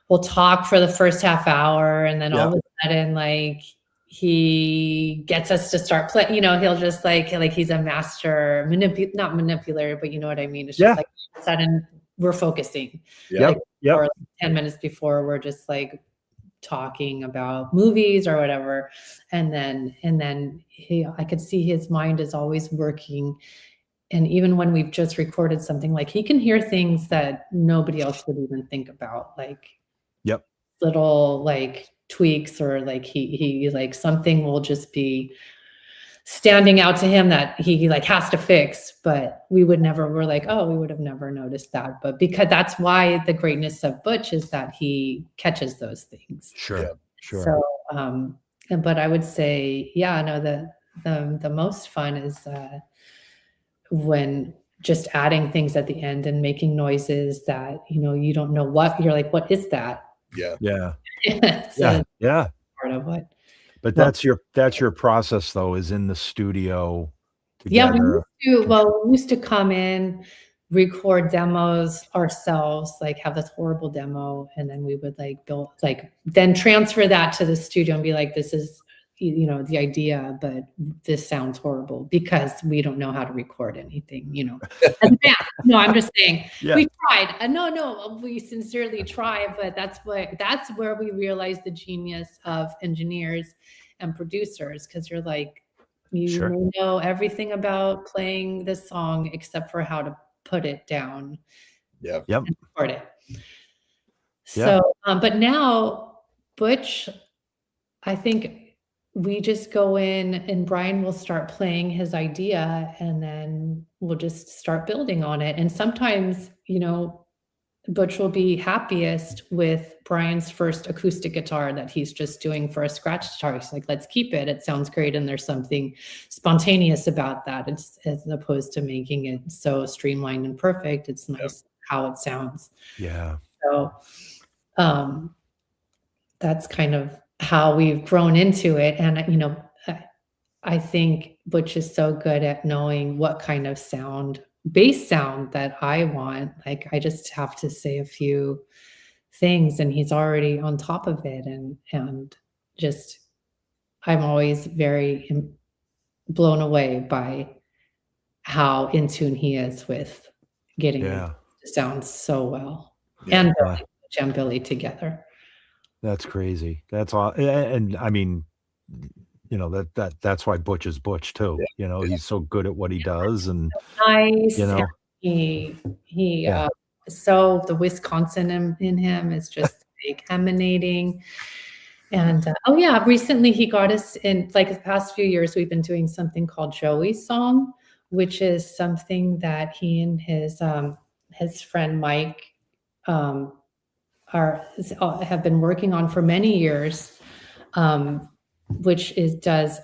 we'll talk for the first half hour, and then all of a sudden, like he gets us to start playing. He'll just like he's a master not manipulator, but you know what I mean. It's just like all of a sudden we're focusing. Or 10 minutes before, we're just like talking about movies or whatever, and then I could see his mind is always working. And even when we've just recorded something, like he can hear things that nobody else would even think about, like little like tweaks, or like he like something will just be standing out to him that he like has to fix, but we're like, oh, we would have never noticed that. But because that's why the greatness of Butch is that he catches those things. Sure. So but I would say, the most fun is when just adding things at the end and making noises that you don't know what you're like, what is that? Part of what. But that's your process, though, is in the studio together. We used to come in, record demos ourselves, like have this horrible demo, and then we would like build, like then transfer that to the studio and be like, this is the idea, but this sounds horrible because we don't know how to record anything, as a band. No, I'm just saying we tried. No, we sincerely try, but that's where we realize the genius of engineers and producers, because you're like, you know everything about playing this song except for how to put it down. And record it. So, but now Butch, I think we just go in and Brian will start playing his idea, and then we'll just start building on it. And sometimes, Butch will be happiest with Brian's first acoustic guitar that he's just doing for a scratch guitar. He's like, let's keep it. It sounds great. And there's something spontaneous about that. It's as opposed to making it so streamlined and perfect. It's nice how it sounds. So that's kind of how we've grown into it. And, I think Butch is so good at knowing what kind of bass sound that I want. Like, I just have to say a few things and he's already on top of it. And just, I'm always very blown away by how in tune he is with getting it to sound so well. And Butch and Billy together. That's crazy. That's all. And I mean, that's why Butch is Butch too. He's so good at what he does, and nice. So the Wisconsin in him is just like emanating. And oh yeah, recently he got us in, like, the past few years, we've been doing something called Joey's Song, which is something that he and his friend Mike um, have been working on for many years, which does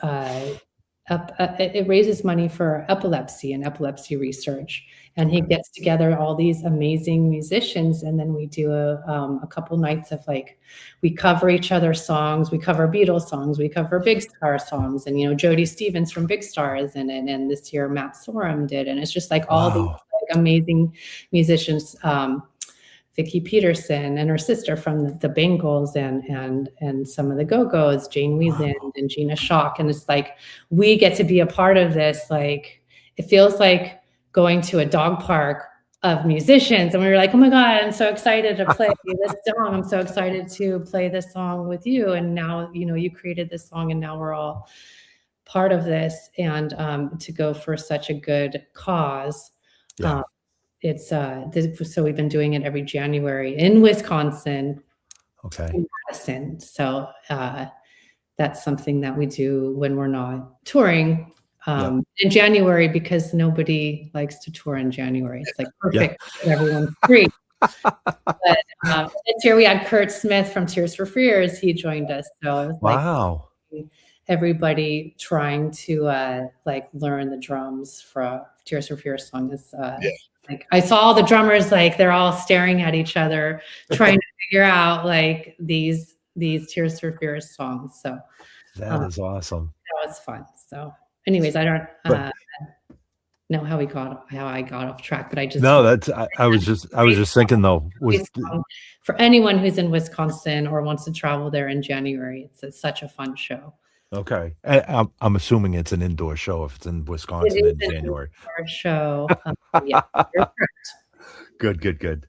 it raises money for epilepsy and epilepsy research. And he gets together all these amazing musicians, and then we do a couple nights of, like, we cover each other's songs, we cover Beatles songs, we cover Big Star songs, and Jody Stevens from Big Star is in it, and this year Matt Sorum did, and it's just like all these like amazing musicians. Vicki Peterson and her sister from the Bengals, and some of the Go-Go's, Jane Whelan and Gina Shock. And it's like, we get to be a part of this. Like, it feels like going to a dog park of musicians. And we were like, oh my God, I'm so excited to play this song. I'm so excited to play this song with you. And now, you created this song, and now we're all part of this, and to go for such a good cause. Yeah. It's so we've been doing it every January in Wisconsin. Okay. In Madison. So that's something that we do when we're not touring in January, because nobody likes to tour in January. It's like perfect. Everyone's free. But this year we had Kurt Smith from Tears for Fears. He joined us. So it was like everybody trying to like learn the drums for Tears for Fears song is like, I saw all the drummers, like, they're all staring at each other, trying to figure out like these Tears for Fears songs. So that is awesome. That was fun. So anyways, I don't know how I got off track, but I just I was just thinking though, for anyone who's in Wisconsin or wants to travel there in January, it's such a fun show. Okay, I'm assuming it's an indoor show if it's in Wisconsin in January. Indoor show. Yeah, you're correct. Good.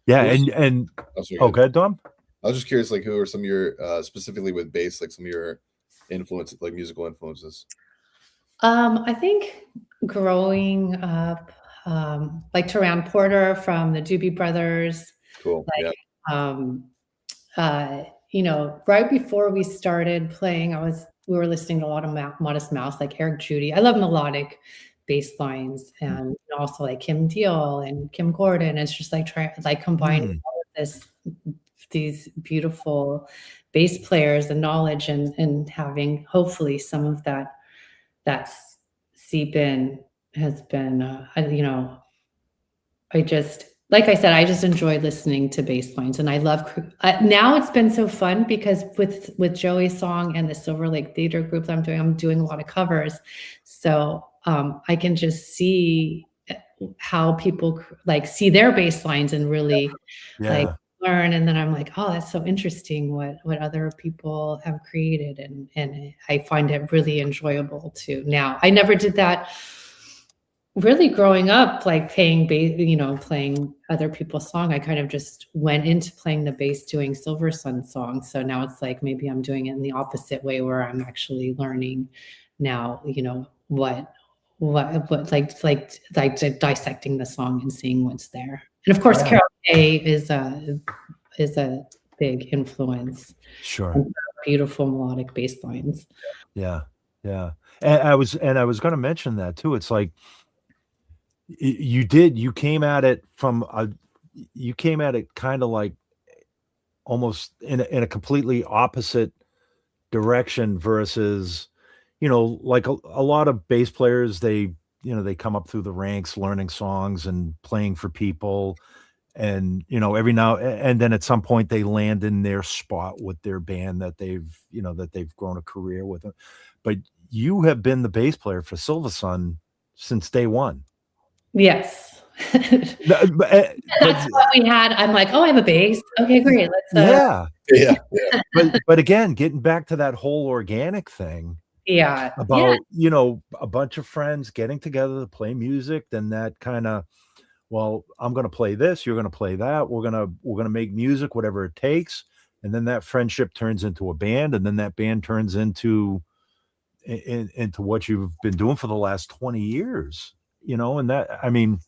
Yeah, and okay, Dom. I was just curious, like, who are some of your specifically with bass, like some of your influences, like musical influences? I think growing up, like Taran Porter from the Doobie Brothers. Cool. Right before we started playing, we were listening to a lot of Modest Mouse, like Eric Judy. I love melodic bass lines, and also like Kim Deal and Kim Gordon. It's just like combining all of these beautiful bass players and knowledge, and having hopefully some of that seep in has been, like I said, I just enjoy listening to bass lines, and I love, now it's been so fun because with Joey's song and the Silver Lake Theater group that I'm doing a lot of covers. So I can just see how people like see their bass lines and really like learn. And then I'm like, oh, that's so interesting what other people have created. And I find it really enjoyable too. Now, I never did that really growing up, like playing bass, playing other people's song. I kind of just went into playing the bass doing Silversun songs. So now it's like, maybe I'm doing it in the opposite way, where I'm actually learning now, what like dissecting the song and seeing what's there. And of course, Carol Kay is a big influence. Sure. And beautiful melodic bass lines. Yeah. And I was going to mention that too. It's like, you came at it kind of like almost in a completely opposite direction versus, like a lot of bass players, they come up through the ranks learning songs and playing for people, and every now and then at some point they land in their spot with their band that they've grown a career with. But you have been the bass player for Silversun since day one. Yes. That's what we had. I'm like, oh, I have a bass. Okay, great. Let's yeah. But again, getting back to that whole organic thing. Yeah. About, a bunch of friends getting together to play music, then that kind of, well, I'm going to play this, you're going to play that. We're going to make music, whatever it takes. And then that friendship turns into a band, and then that band turns into what you've been doing for the last 20 years. And that, I mean,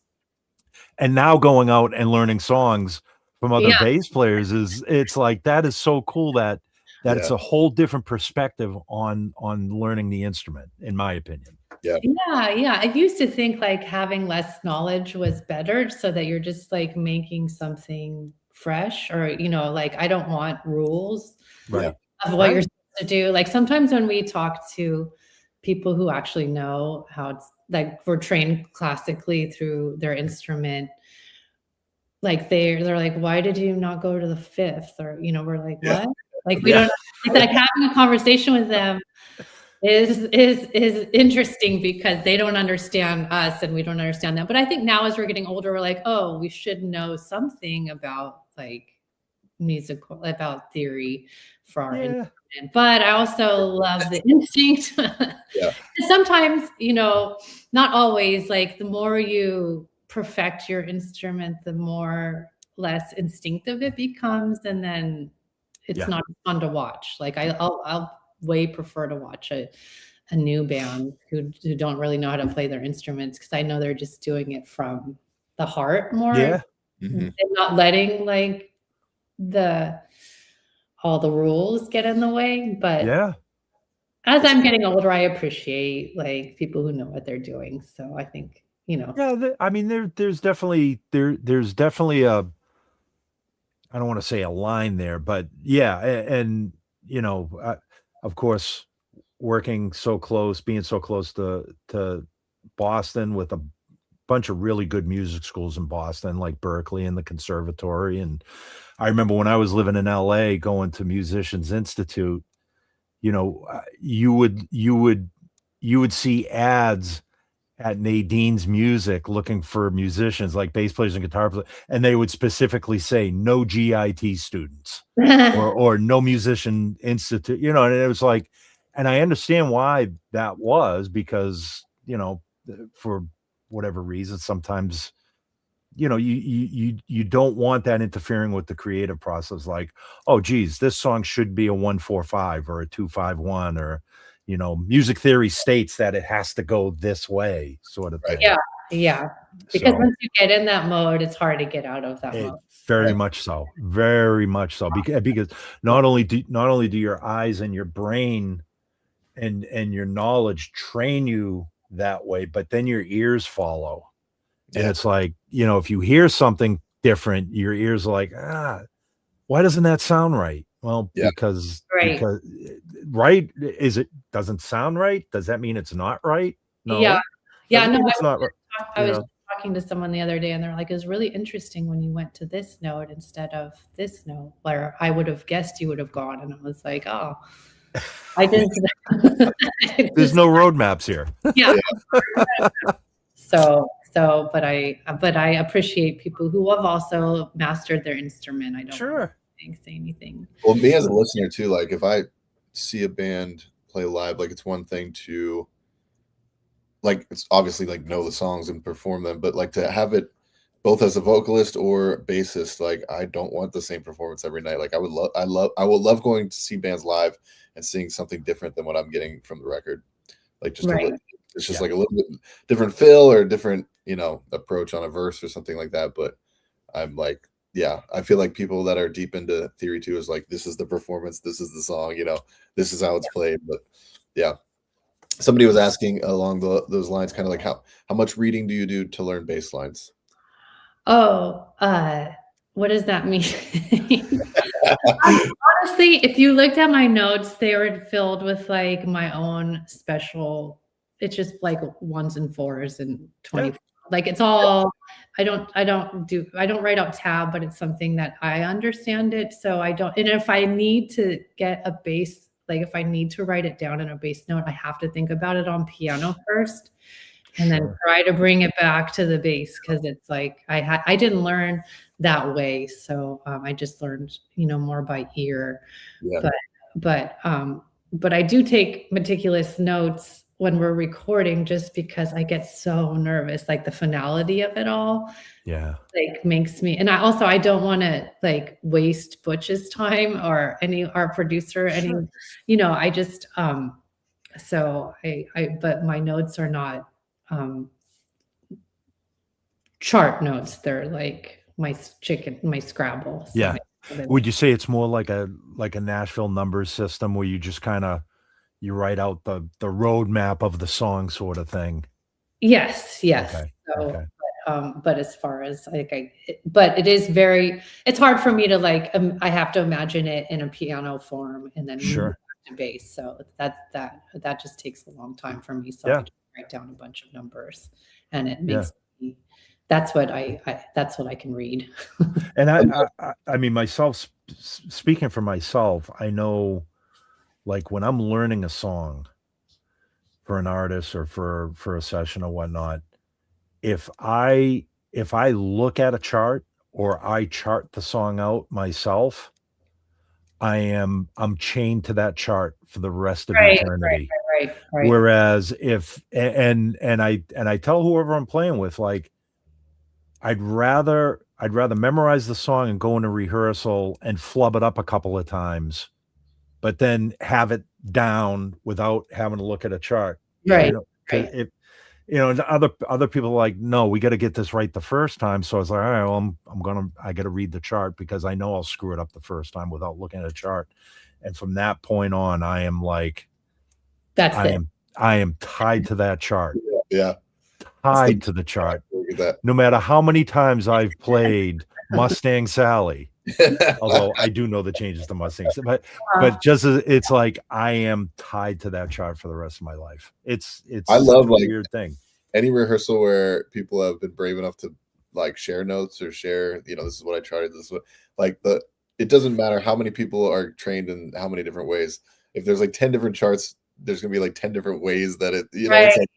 and now going out and learning songs from other bass players it's like, that is so cool that that it's a whole different perspective on learning the instrument, in my opinion. Yeah. I used to think like having less knowledge was better, so that you're just like making something fresh, or like I don't want rules Right. of what you're supposed to do. Like sometimes when we talk to people who actually know how it's like were trained classically through their instrument, like they're like, why did you not go to the fifth? Or we're like, what? Like we don't like having a conversation with them is interesting, because they don't understand us and we don't understand them. But I think now as we're getting older, we're like, oh, we should know something about like musical, about theory for our instrument. But I also love the instinct. Sometimes, not always, like the more you perfect your instrument, the more less instinctive it becomes, and then it's not fun to watch. Like I'll way prefer to watch a new band who don't really know how to play their instruments, because I know they're just doing it from the heart more. And not letting like all the rules get in the way. But as I'm getting older, I appreciate like people who know what they're doing. So I think, I mean, there's definitely a, I don't want to say a line there, but and of course, working so close, being so close to Boston, with a bunch of really good music schools in Boston, like Berkeley and the Conservatory. And I remember when I was living in LA, going to Musicians Institute, you would see ads at Nadine's Music looking for musicians, like bass players and guitar players, and they would specifically say no GIT students or no Musician Institute, and it was like, and I understand why that was, because for whatever reason, sometimes you don't want that interfering with the creative process. Like, oh geez, this song should be a 1-4-5 or a 2-5-1, or music theory states that it has to go this way, sort of thing. Yeah. Because once you get in that mode, it's hard to get out of that mode. Very much so. Because not only do your eyes and your brain and your knowledge train you that way, but then your ears follow. And it's like, if you hear something different, your ears are like, why doesn't that sound right? Well, because right, is it doesn't sound right? Does that mean it's not right? No. No, it's not right. I was talking to someone the other day, and they're like, it was really interesting when you went to this note instead of this note, where I would have guessed you would have gone. And I was like, oh, I didn't. There's no roadmaps here. But I appreciate people who have also mastered their instrument. I don't say anything. Well, me as a listener too, like if I see a band play live, like it's one thing to, like, it's obviously like know the songs and perform them, but like to have it both as a vocalist or bassist, like I don't want the same performance every night. Like I would love going to see bands live and seeing something different than what I'm getting from the record. Like just it's just like a little bit different feel or different, approach on a verse or something like that. But I'm like, I feel like people that are deep into theory too is like, this is the performance, this is the song, this is how it's played. But somebody was asking along those lines, kind of like how much reading do you do to learn bass lines? Oh, what does that mean? Honestly, if you looked at my notes, they were filled with like my own special. It's just like 1s and 4s and 20. Like it's all. I don't write out tab, but it's something that I understand it. So I don't. And if I need to get a bass, like if I need to write it down in a bass note, I have to think about it on piano first. And then try to bring it back to the bass, because it's like I didn't learn that way, so I just learned more by ear. But I do take meticulous notes when we're recording, just because I get so nervous, like the finality of it all. Like makes me, and I don't want to like waste Butch's time or our producer. I just so but my notes are not chart notes. They're like my Scrabble. So Would you say it's more like a Nashville numbers system where you just kind of you write out the roadmap of the song sort of thing? Yes. Okay. So, Okay. but as far as but it is it's hard for me to I have to imagine it in a piano form and then move Sure. back to bass. So that just takes a long time for me. So Yeah. I just write down a bunch of numbers, and it Yeah. makes me. That's what that's what I can read. And I mean, myself, speaking for myself, I know, like when I'm learning a song for an artist or for a session or whatnot, if I look at a chart or I chart the song out myself, I'm chained to that chart for the rest of Right. eternity. Right. Whereas if and I tell whoever I'm playing with, like, I'd rather memorize the song and go into rehearsal and flub it up a couple of times, but then have it down without having to look at a chart. Right. You know, 'cause if other people are like, no, we got to get this right the first time. So I was like, all right, well, I got to read the chart because I know I'll screw it up the first time without looking at a chart. And from that point on, I am like, I am tied to that chart. Yeah. Tied to the chart. No matter how many times I've played Mustang Sally, although I do know the changes to Mustangs, but just it's like I am tied to that chart for the rest of my life. It's I love a weird thing. Any rehearsal where people have been brave enough to like share notes or share, this is what I tried. This is what it doesn't matter how many people are trained in how many different ways. If there's like 10 different charts, there's gonna be like 10 different ways that it's like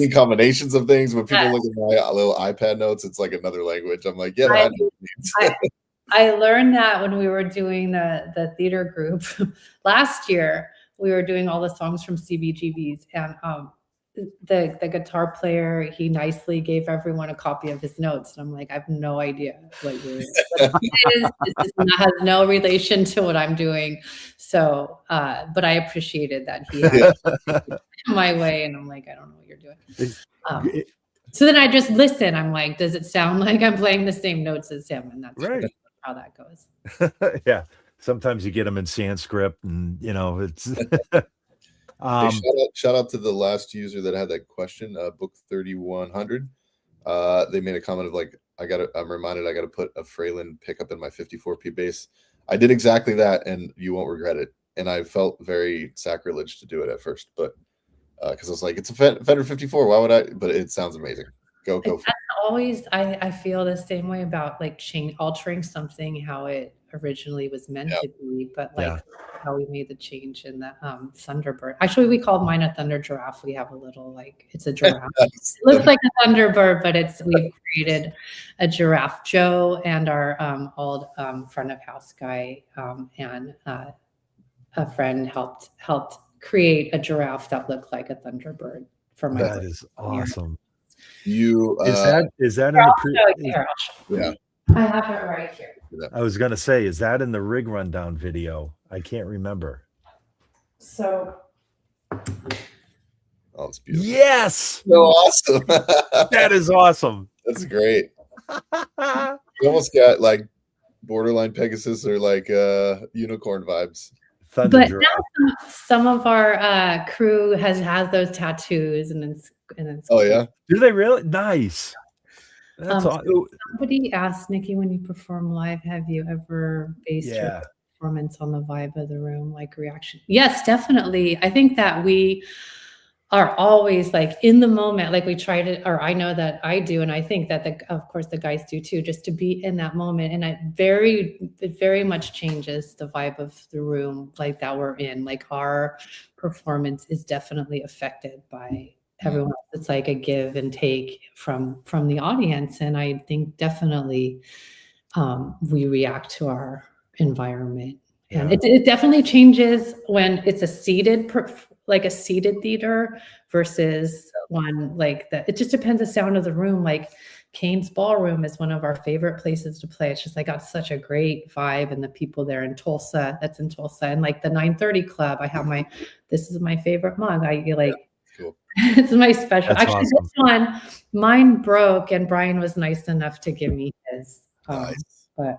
in combinations of things. When people look at my little iPad notes, it's like another language. I'm like, yeah, I know what it means. I learned that when we were doing the theater group last year. We were doing all the songs from CBGBs, and the guitar player, he nicely gave everyone a copy of his notes, and I'm like, I have no idea what it is. This has no relation to what I'm doing. So, but I appreciated that he had my way, and I'm like, I don't know what you're doing. So then I just listen. I'm like, does it sound like I'm playing the same notes as him? And that's right. How that goes. Yeah. Sometimes you get them in Sanskrit, and it's hey, shout out to the last user that had that question, book 3100. They made a comment of like, I'm reminded I got to put a Fralin pickup in my 54P bass. I did exactly that, and you won't regret it. And I felt very sacrilege to do it at first, but because I was like, it's a Fender 54. Why would I? But it sounds amazing. Go for it. Always, I feel the same way about like altering something how it originally was meant to be, but like how we made the change in the Thunderbird. Actually, we called mine a Thunder Giraffe. We have a little it's a giraffe. It looks like a Thunderbird, but we've created a giraffe. Joe and our old front of house guy and a friend helped create a giraffe that looked like a Thunderbird for my. That is awesome. Is that in the yeah? I have it right here. I was gonna say, is that in the rig rundown video? I can't remember. So, it's beautiful. Yes, so awesome. That is awesome. That's great. You almost got like borderline Pegasus or like unicorn vibes. But now some of our crew has those tattoos, and it's oh yeah, do they really? Nice. That's somebody asked Nikki, when you perform live, have you ever based your performance on the vibe of the room, like reaction? Yes, definitely. I think that we are always like in the moment, like we try to, or I know that I do, and I think that of course the guys do too, just to be in that moment. And it very much changes the vibe of the room like that we're in. Like our performance is definitely affected by everyone else. It's like a give and take from the audience, and I think definitely we react to our environment. And it definitely changes when it's a seated theater versus one like that. It just depends the sound of the room. Like Kane's Ballroom is one of our favorite places to play. It's just I got such a great vibe, and the people there in Tulsa. That's in Tulsa, and like the 930 Club. I have this is my favorite mug. I like. Cool. It's my special. That's actually awesome. This one, mine broke, and Brian was nice enough to give me his. Nice. But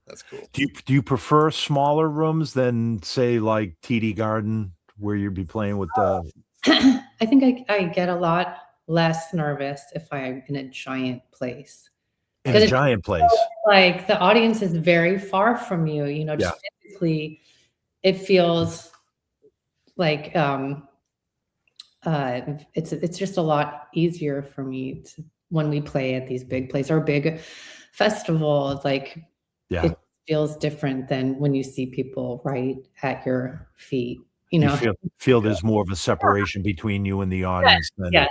That's cool. Do you prefer smaller rooms than say like TD Garden where you'd be playing with the? I think I get a lot less nervous if I'm in a giant place. In a giant place, like the audience is very far from you. You know, just physically, it feels like it's just a lot easier for me when we play at these big places or big festivals. Like, it feels different than when you see people right at your feet. You know, you feel there's more of a separation between you and the audience. Yes,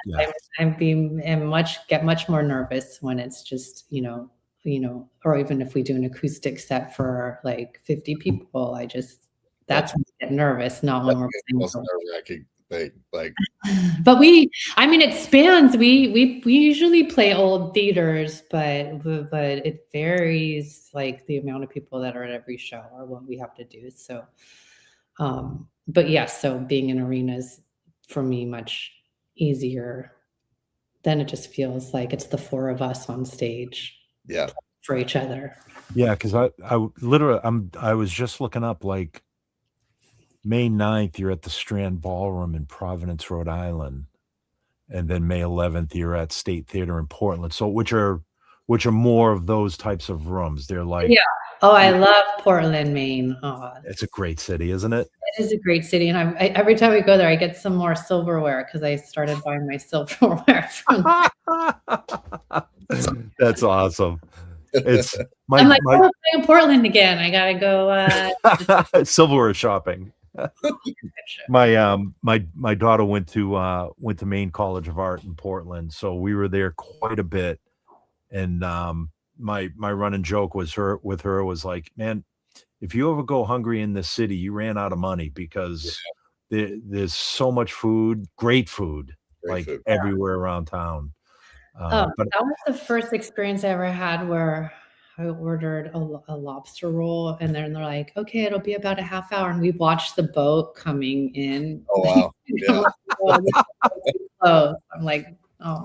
get much more nervous when it's just, you know, or even if we do an acoustic set for like 50 people, that's when I get nervous, not when we're playing. Like, but I mean, it spans. We usually play old theaters, but it varies, like the amount of people that are at every show or what we have to do. So, but yes, so being in arenas for me much easier. Then it just feels like it's the four of us on stage. Yeah. For each other. Yeah, because I literally I was just looking up, like, May 9th, you're at the Strand Ballroom in Providence, Rhode Island, and then May 11th, you're at State Theater in Portland. So which are more of those types of rooms? They're like, Oh, I love Portland, Maine. Oh, it's a great city, isn't it? It is a great city, and every time we go there, I get some more silverware because I started buying my silverware from. That's awesome. It's I'm like, I'm in Portland again. I gotta go silverware shopping. My daughter went to Maine College of Art in Portland, so we were there quite a bit. And my running joke with her was like, man, if you ever go hungry in this city, you ran out of money because there's so much food, great food, everywhere around town. But that was the first experience I ever had where I ordered a lobster roll, and then they're like, okay, it'll be about a half hour. And we watched the boat coming in. Oh, wow. Yeah. I'm like, oh.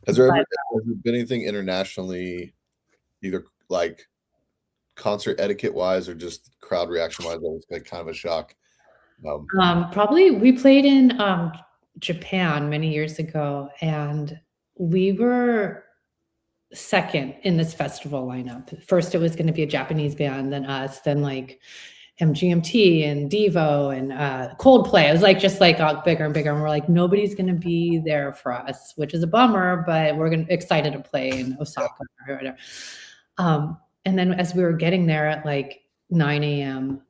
Has there been anything internationally, either like concert etiquette wise or just crowd reaction wise, that was like kind of a shock? Probably we played in Japan many years ago, and we were second in this festival lineup. First, it was going to be a Japanese band, then us, then like MGMT and Devo and Coldplay. It was like just like bigger and bigger, and we're like, nobody's going to be there for us, which is a bummer, but we're excited to play in Osaka or whatever. And then as we were getting there at like 9 a.m.,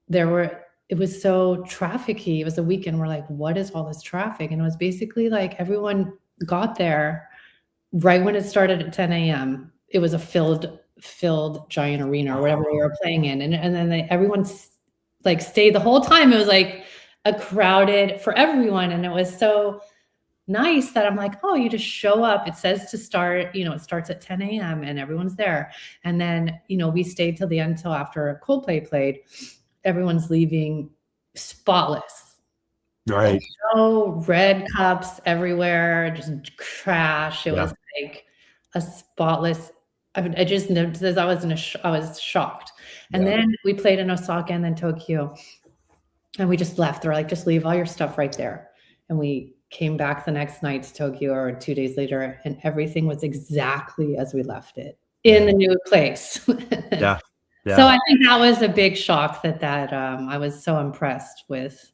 it was so trafficy. It was a weekend. We're like, what is all this traffic? And it was basically like everyone got there right when it started at 10 a.m. It was a filled giant arena or whatever we were playing in. And then everyone like stayed the whole time. It was like a crowded for everyone. And it was so nice that I'm like, oh, you just show up. It says to start, it starts at 10 a.m. and everyone's there. And then, we stayed till the end, till after Coldplay played. Everyone's leaving spotless. Right. No red cups everywhere, just trash. It was like a spotless. I just noticed I was shocked. And then we played in Osaka and then Tokyo, and we just left. They're like, just leave all your stuff right there. And we came back the next night to Tokyo, or 2 days later, and everything was exactly as we left it in the new place. Yeah. So I think that was a big shock that I was so impressed with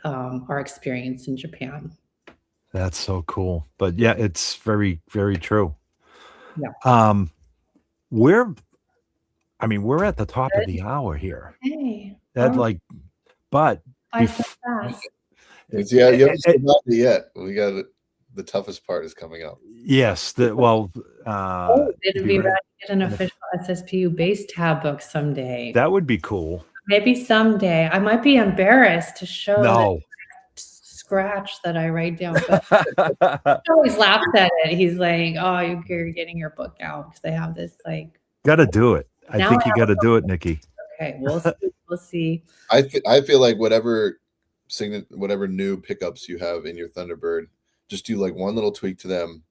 our experience in Japan. That's so cool. But yeah, it's very, very true. Yeah. We're at the top of the hour here. Hey. But you haven't survived it yet. We got it. The toughest part is coming up. Yes. It'd be rad to get an official SSPU bass tab book someday. That would be cool. Maybe someday. I might be embarrassed to show that scratch that I write down. But he always laughs at it. He's like, "Oh, you're getting your book out because they have this like." Got to do it. I think you got to do it, Nikki. Okay, we'll see. We'll see. I feel like whatever new pickups you have in your Thunderbird, just do like one little tweak to them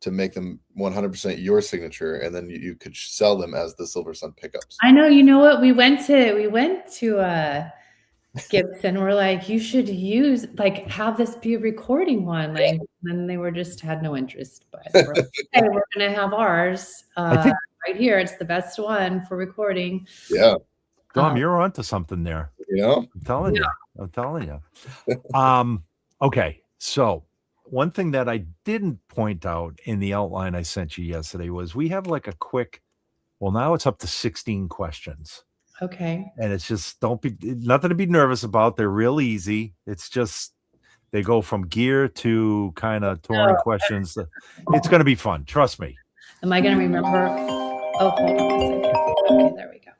to make them 100% your signature, and then you could sell them as the Silversun pickups. I know. You know what? We went to Gibson. We're like, you should have this be a recording one. Like, and they had no interest. But we're like, okay, we're gonna have ours I think right here. It's the best one for recording. Yeah, Dom, you're onto something there. I'm telling you. Okay, so one thing that I didn't point out in the outline I sent you yesterday was we have like a quick. Well, now it's up to 16 questions. Okay. And it's just nothing to be nervous about. They're real easy. It's just they go from gear to kind of touring questions. It's going to be fun. Trust me. Am I going to remember? Oh, hold on a second. Okay, there we go.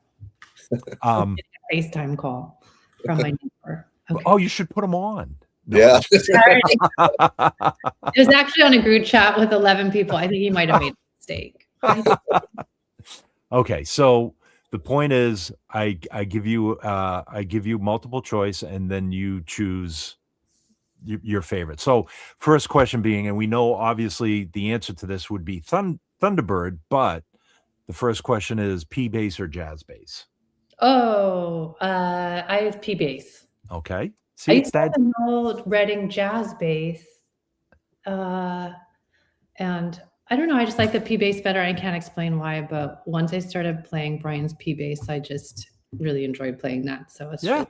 FaceTime call from my neighbor. Okay. Oh, you should put them on. No. Yeah. It was actually on a group chat with 11 people. I think he might have made a mistake. Okay, so the point is, I give you multiple choice, and then you choose your favorite. So, first question being, and we know obviously the answer to this would be Thunderbird, but the first question is P bass or jazz bass? Oh, I have P bass. Okay, I used to have an old Reading jazz bass, and I don't know. I just like the P bass better. I can't explain why, but once I started playing Brian's P bass, I just really enjoyed playing that. So it's really,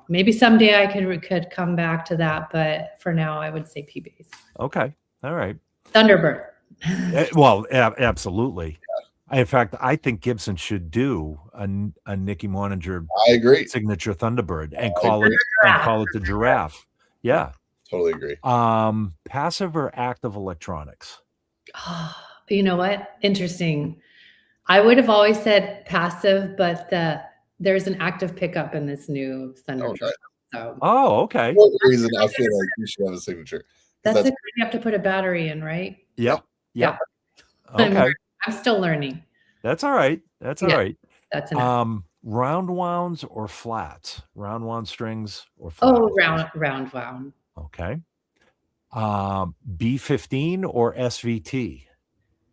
maybe someday I could come back to that, but for now I would say P bass. Okay, all right. Thunderbird. Well, absolutely. In fact, I think Gibson should do a Nikki Monninger signature Thunderbird and call it the Giraffe. Yeah, totally agree. Passive or active electronics? Oh, you know what? Interesting. I would have always said passive, but there's an active pickup in this new Thunderbird. Okay. For what reason I feel like you should have a signature. That's you have to put a battery in, right? Yep. Yeah. Okay. I'm still learning. That's all right. That's all right. That's enough. Round wounds or flats? Round wound strings or flats? Oh, round wound. Okay. B15 or SVT?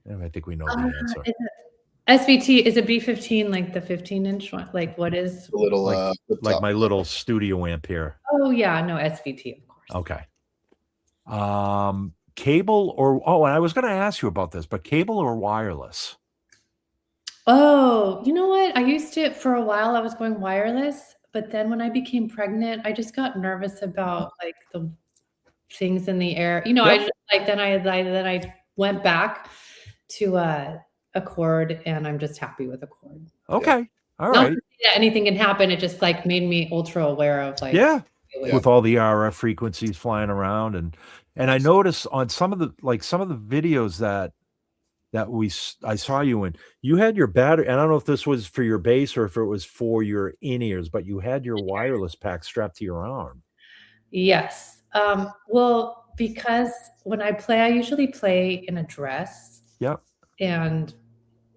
I think we know the answer. SVT is a B15 like the 15-inch one? Like what is a little like my little studio amp here? Oh yeah, no, SVT, of course. Okay. Cable or and I was going to ask you about this, but cable or wireless? Oh, you know what? I used to for a while I was going wireless, but then when I became pregnant, I just got nervous about like the things in the air. I just then I went back to a cord, and I'm just happy with a cord. Okay. All right. Not that anything can happen. It just like made me ultra aware of like with all the RF frequencies flying around, and I noticed on some of the videos that I saw you in, you had your battery, and I don't know if this was for your bass or if it was for your in-ears, but you had your wireless pack strapped to your arm. Yes. Well, because when I play, I usually play in a dress. Yep. And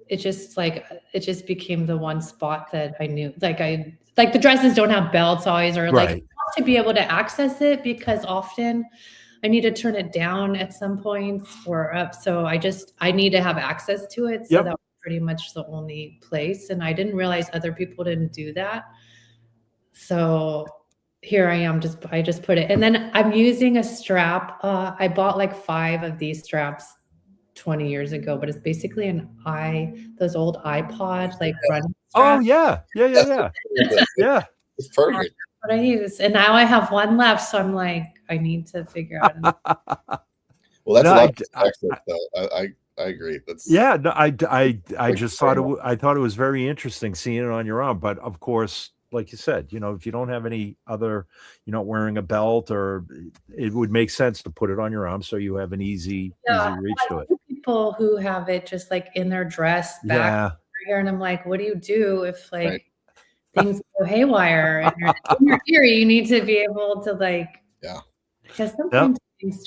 it just became the one spot that I knew, like the dresses don't have belts always, or like to be able to access it, because often I need to turn it down at some points or up. So I need to have access to it. So that was pretty much the only place. And I didn't realize other people didn't do that. So here I am, I just put it. And then I'm using a strap. I bought like 5 of these straps 20 years ago, but it's basically those old iPod like running straps. Oh yeah. Yeah. It's perfect. What I use, and now I have one left, so I'm like, I need to figure out. Well, that's a lot of access, though. I agree. I just thought it was very interesting seeing it on your arm, but of course, like you said, if you don't have any other, you're not wearing a belt, or it would make sense to put it on your arm so you have an easy reach to it. People who have it just like in their dress back here, and I'm like, what do you do if things go haywire and you're in your ear? You need to be able to because sometimes things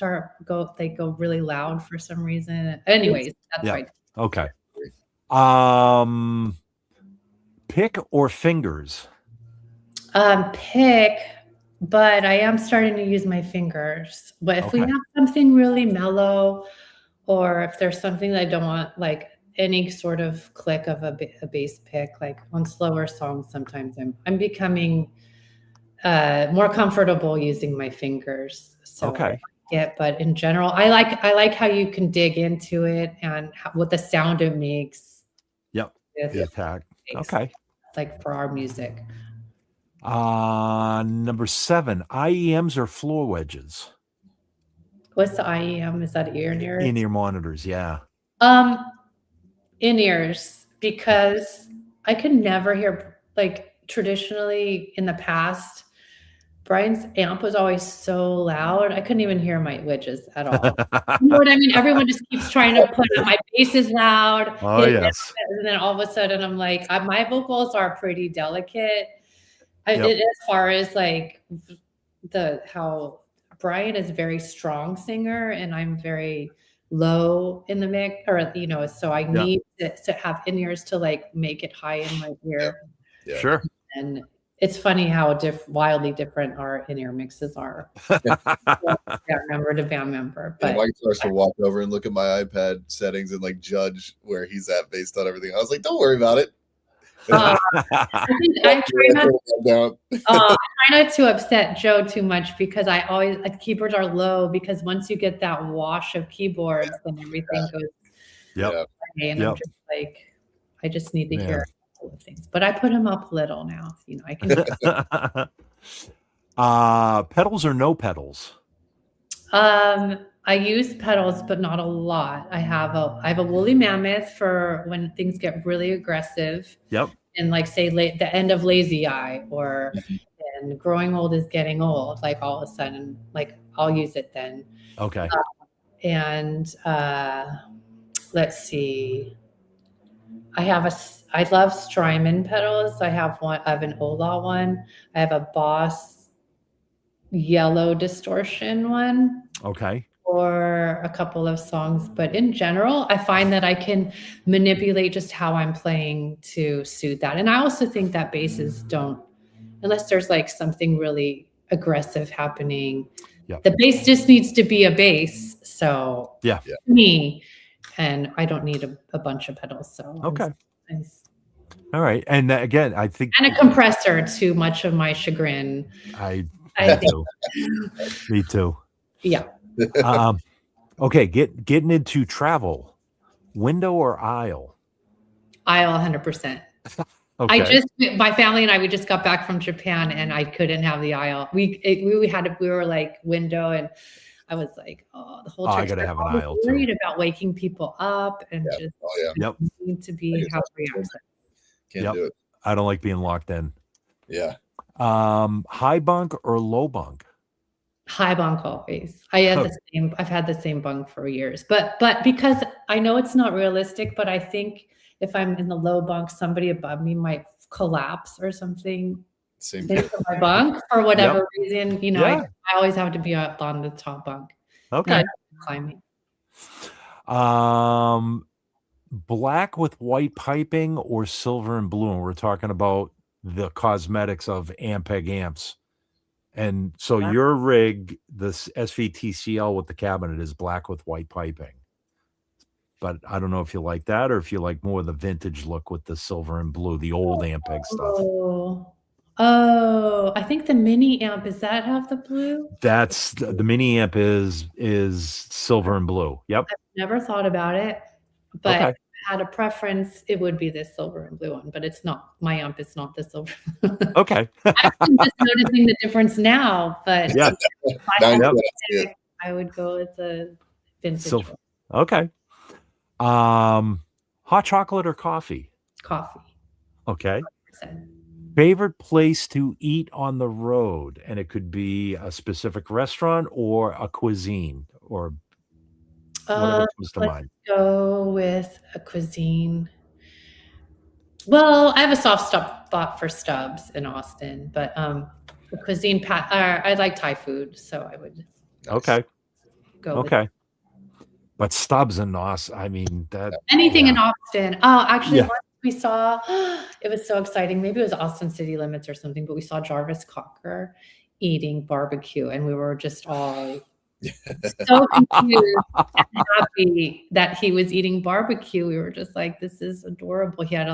they go really loud for some reason. Anyways, that's right. Okay. Pick or fingers? Pick, but I am starting to use my fingers. But if we have something really mellow or if there's something that I don't want, like any sort of click of a bass pick, like on slower songs, sometimes I'm becoming more comfortable using my fingers. So Okay. but in general, I like how you can dig into it and what the sound it makes. Yep. With The attack. bass, Okay. like for our music. Number 7, IEMs or floor wedges? What's the IEM? Is that ear and ears? In-ear monitors, yeah. In ears, because I could never hear, like traditionally in the past, Brian's amp was always so loud. I couldn't even hear my wedges at all. You know what I mean? Everyone just keeps trying to put up my bass is loud. Oh, yes. And then all of a sudden I'm like, my vocals are pretty delicate. Yep. As far as like how Brian is a very strong singer and I'm very low in the mix, or so I need to have in-ears to like make it high in my ear. Yeah. Sure. And it's funny how wildly different our in-ear mixes are. Band member to band member. But Mike starts to walk over and look at my iPad settings and like judge where he's at based on everything. I was like, don't worry about it. I try not to upset Joe too much, because I always, like, keyboards are low, because once you get that wash of keyboards, then everything goes. Yep. And I'm just like, I just need to hear all the things. But I put him up little now. I can. Pedals or no pedals? I use pedals, but not a lot. I have a woolly mammoth for when things get really aggressive. Yep. And like say the end of Lazy Eye, or and Growing Old is Getting Old, like all of a sudden, like I'll use it then. Okay. And let's see. I love Strymon pedals. I have an Ola one. I have a Boss yellow distortion one. Okay. For a couple of songs, but in general, I find that I can manipulate just how I'm playing to suit that. And I also think that basses don't, unless there's like something really aggressive happening, the bass just needs to be a bass. So me, and I don't need a bunch of pedals. So okay. Nice. All right. And again, I think, and a compressor, to much of my chagrin. I think. Me too. Yeah. Okay, getting into travel, window or aisle? Aisle, 100%. Okay. My family and we just got back from Japan, and I couldn't have the aisle. We were like window, and I was like, the whole trip. I gotta have an aisle too. Worried about waking people up and just need to be happy. Can't do it. I don't like being locked in. Yeah. High bunk or low bunk? High bunk always. I've had the same bunk for years, but because I know it's not realistic, but I think if I'm in the low bunk, somebody above me might collapse or something. Into my bunk for whatever reason. I always have to be up on the top bunk. Okay. Climbing. Black with white piping or silver and blue? And we're talking about the cosmetics of Ampeg amps. And so your rig, this SVT with the cabinet, is black with white piping. But I don't know if you like that, or if you like more the vintage look with the silver and blue, the old Ampeg stuff. Oh, I think the mini amp, does that have the blue? That's the mini amp is silver and blue. Yep. I've never thought about it, but if I had a preference, it would be this silver and blue one, but it's not. My amp is not the silver. Okay. I'm just noticing the difference now, but I would go with the vintage one. Okay. Hot chocolate or coffee? Coffee. Okay. 100%. Favorite place to eat on the road, and it could be a specific restaurant or a cuisine or whatever comes to mind. Go with a cuisine. Well, I have a soft spot for Stubbs in Austin, but the cuisine I like Thai food, so I would. Go. Okay. But Stubbs in Austin, I mean that. Anything in Austin. Oh, actually, once we saw, it was so exciting. Maybe it was Austin City Limits or something, but we saw Jarvis Cocker eating barbecue, and we were just all So confused and happy that he was eating barbecue. We were just like, this is adorable. He had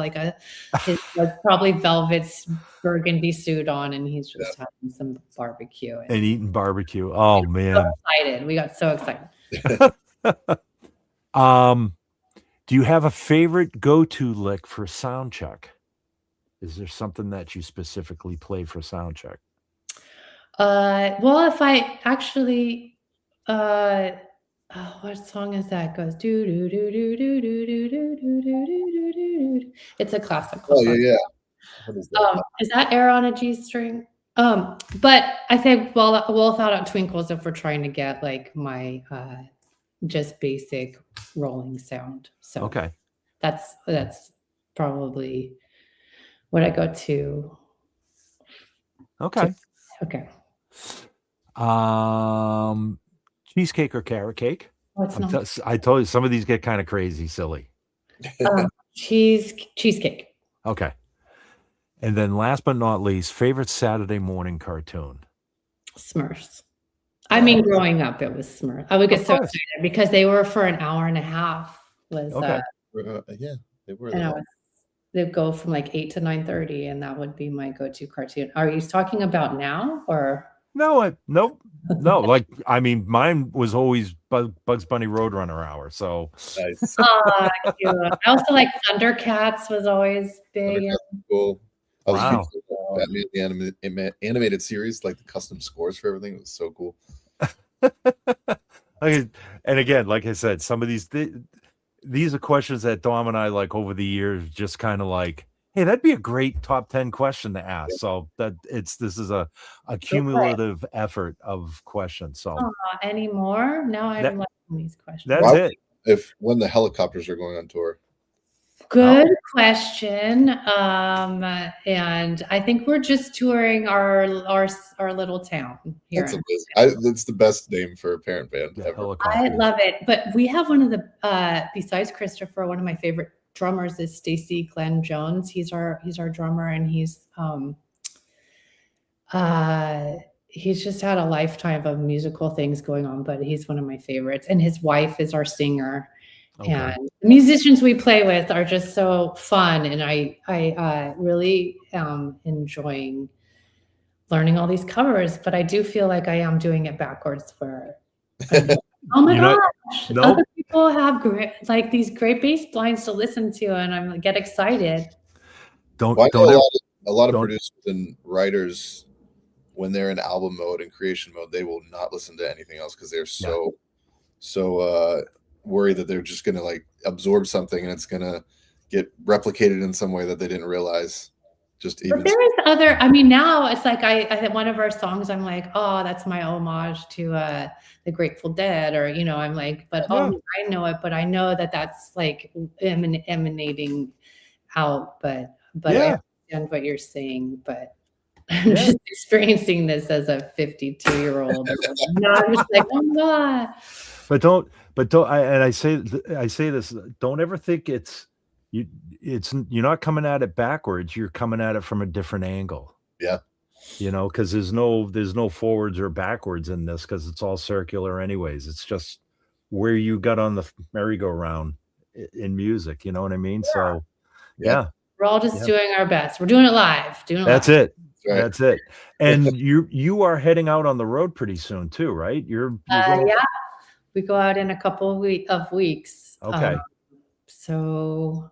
his probably velvet burgundy suit on, and he's just having some barbecue and eating barbecue. Oh man. So excited. We got so excited. Do you have a favorite go-to lick for sound check? Is there something that you specifically play for sound check? Well, if I actually, what song is that? Goes do do do do do do do do do do do do do. It's a classical song. Yeah. What is that? Is that Air on a G string? But I think we'll thought out Twinkles if we're trying to get like my just basic rolling sound. So okay, that's probably what I go to. Okay. Okay. Cheesecake or carrot cake? What's I told you some of these get kind of crazy, silly. Cheesecake. Okay. And then last but not least, favorite Saturday morning cartoon? Smurfs. I mean, growing up, it was Smurfs. I would get so excited because they were for an hour and a half. Okay. Yeah, they were. They'd go from like 8 to 9:30, and that would be my go-to cartoon. Are you talking about now or? No, no. Like, I mean, mine was always Bugs Bunny Roadrunner hour. So nice. Cute. I also like Thundercats was always big. Cool. I was wow. Batman the animated series, like the custom scores for everything. It was so cool. And again, like I said, some of these are questions that Dom and I, like over the years, just kind of like, hey, that'd be a great top 10 question to ask. Yeah. So this is a cumulative effort of questions. So any more? Now I'm liking these questions. That's it. When the helicopters are going on tour. Good question. And I think we're just touring our little town here. That's the best name for a parent band ever. I love it. But we have one of the besides Christopher, one of my favorite drummers is Stacy Glenn Jones. He's our drummer, and he's just had a lifetime of musical things going on, but he's one of my favorites. And his wife is our singer. Okay. And the musicians we play with are just so fun, and I really am enjoying learning all these covers. But I do feel like I am doing it backwards. Where oh my gosh, other people have these great bass lines to listen to, and I get excited. A lot of producers and writers, when they're in album mode and creation mode, they will not listen to anything else because they're so worried that they're just going to like absorb something and it's going to get replicated in some way that they didn't realize. But there is other. I mean, now it's like I had one of our songs. I'm like, oh, that's my homage to the Grateful Dead, or I'm like, but I know it, but I know that that's like emanating out. But I understand what you're saying. But I'm just experiencing this as a 52-year-old. I'm just like, oh my God. But don't. And I say this. Don't ever think you're not coming at it backwards. You're coming at it from a different angle. Yeah. Because there's no forwards or backwards in this, because it's all circular anyways. It's just where you got on the merry-go-round in music. You know what I mean? Yeah. So yeah. We're all just doing our best. We're doing it live. That's it. Right. That's it. And you are heading out on the road pretty soon too, right? You're going... Yeah. We go out in a couple of weeks. Okay. So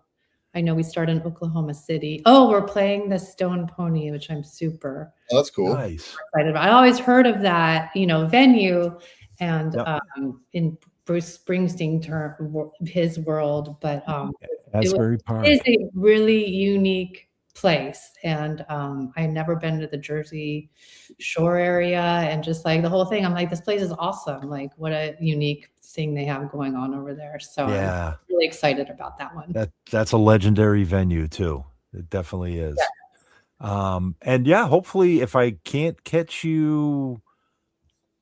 I know we start in Oklahoma City. Oh, we're playing the Stone Pony, which I'm super that's cool. Nice. Excited about. I always heard of that, venue, and in Bruce Springsteen his world, but Asbury Park is a really unique place, and I've never been to the Jersey Shore area, and just like the whole thing, I'm like, this place is awesome. Like, what a unique thing they have going on over there. So I'm really excited about that one. That's a legendary venue too. It definitely is. Yeah. And hopefully if I can't catch you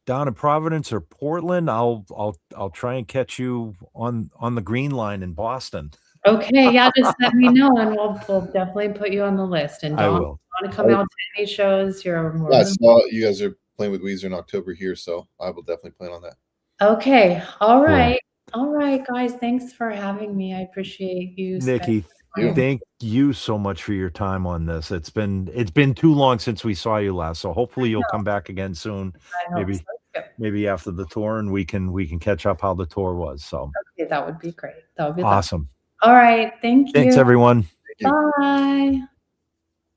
down in Providence or Portland, I'll try and catch you on the Green Line in Boston. Okay, just let me know, and we'll definitely put you on the list. And Dom, if you want to come out to any shows, you're more. I saw you guys are playing with Weezer in October here, so I will definitely plan on that. Okay. All Cool. right. All right, guys. Thanks for having me. I appreciate you. Nikki, spending- thank you so much for your time on this. It's been too long since we saw you last, so hopefully you'll come back again soon. I hope so too. Maybe after the tour, and we can catch up how the tour was. So Okay, that would be great. That would be awesome. All right. Thank you. Thanks, everyone. Thank you. Bye.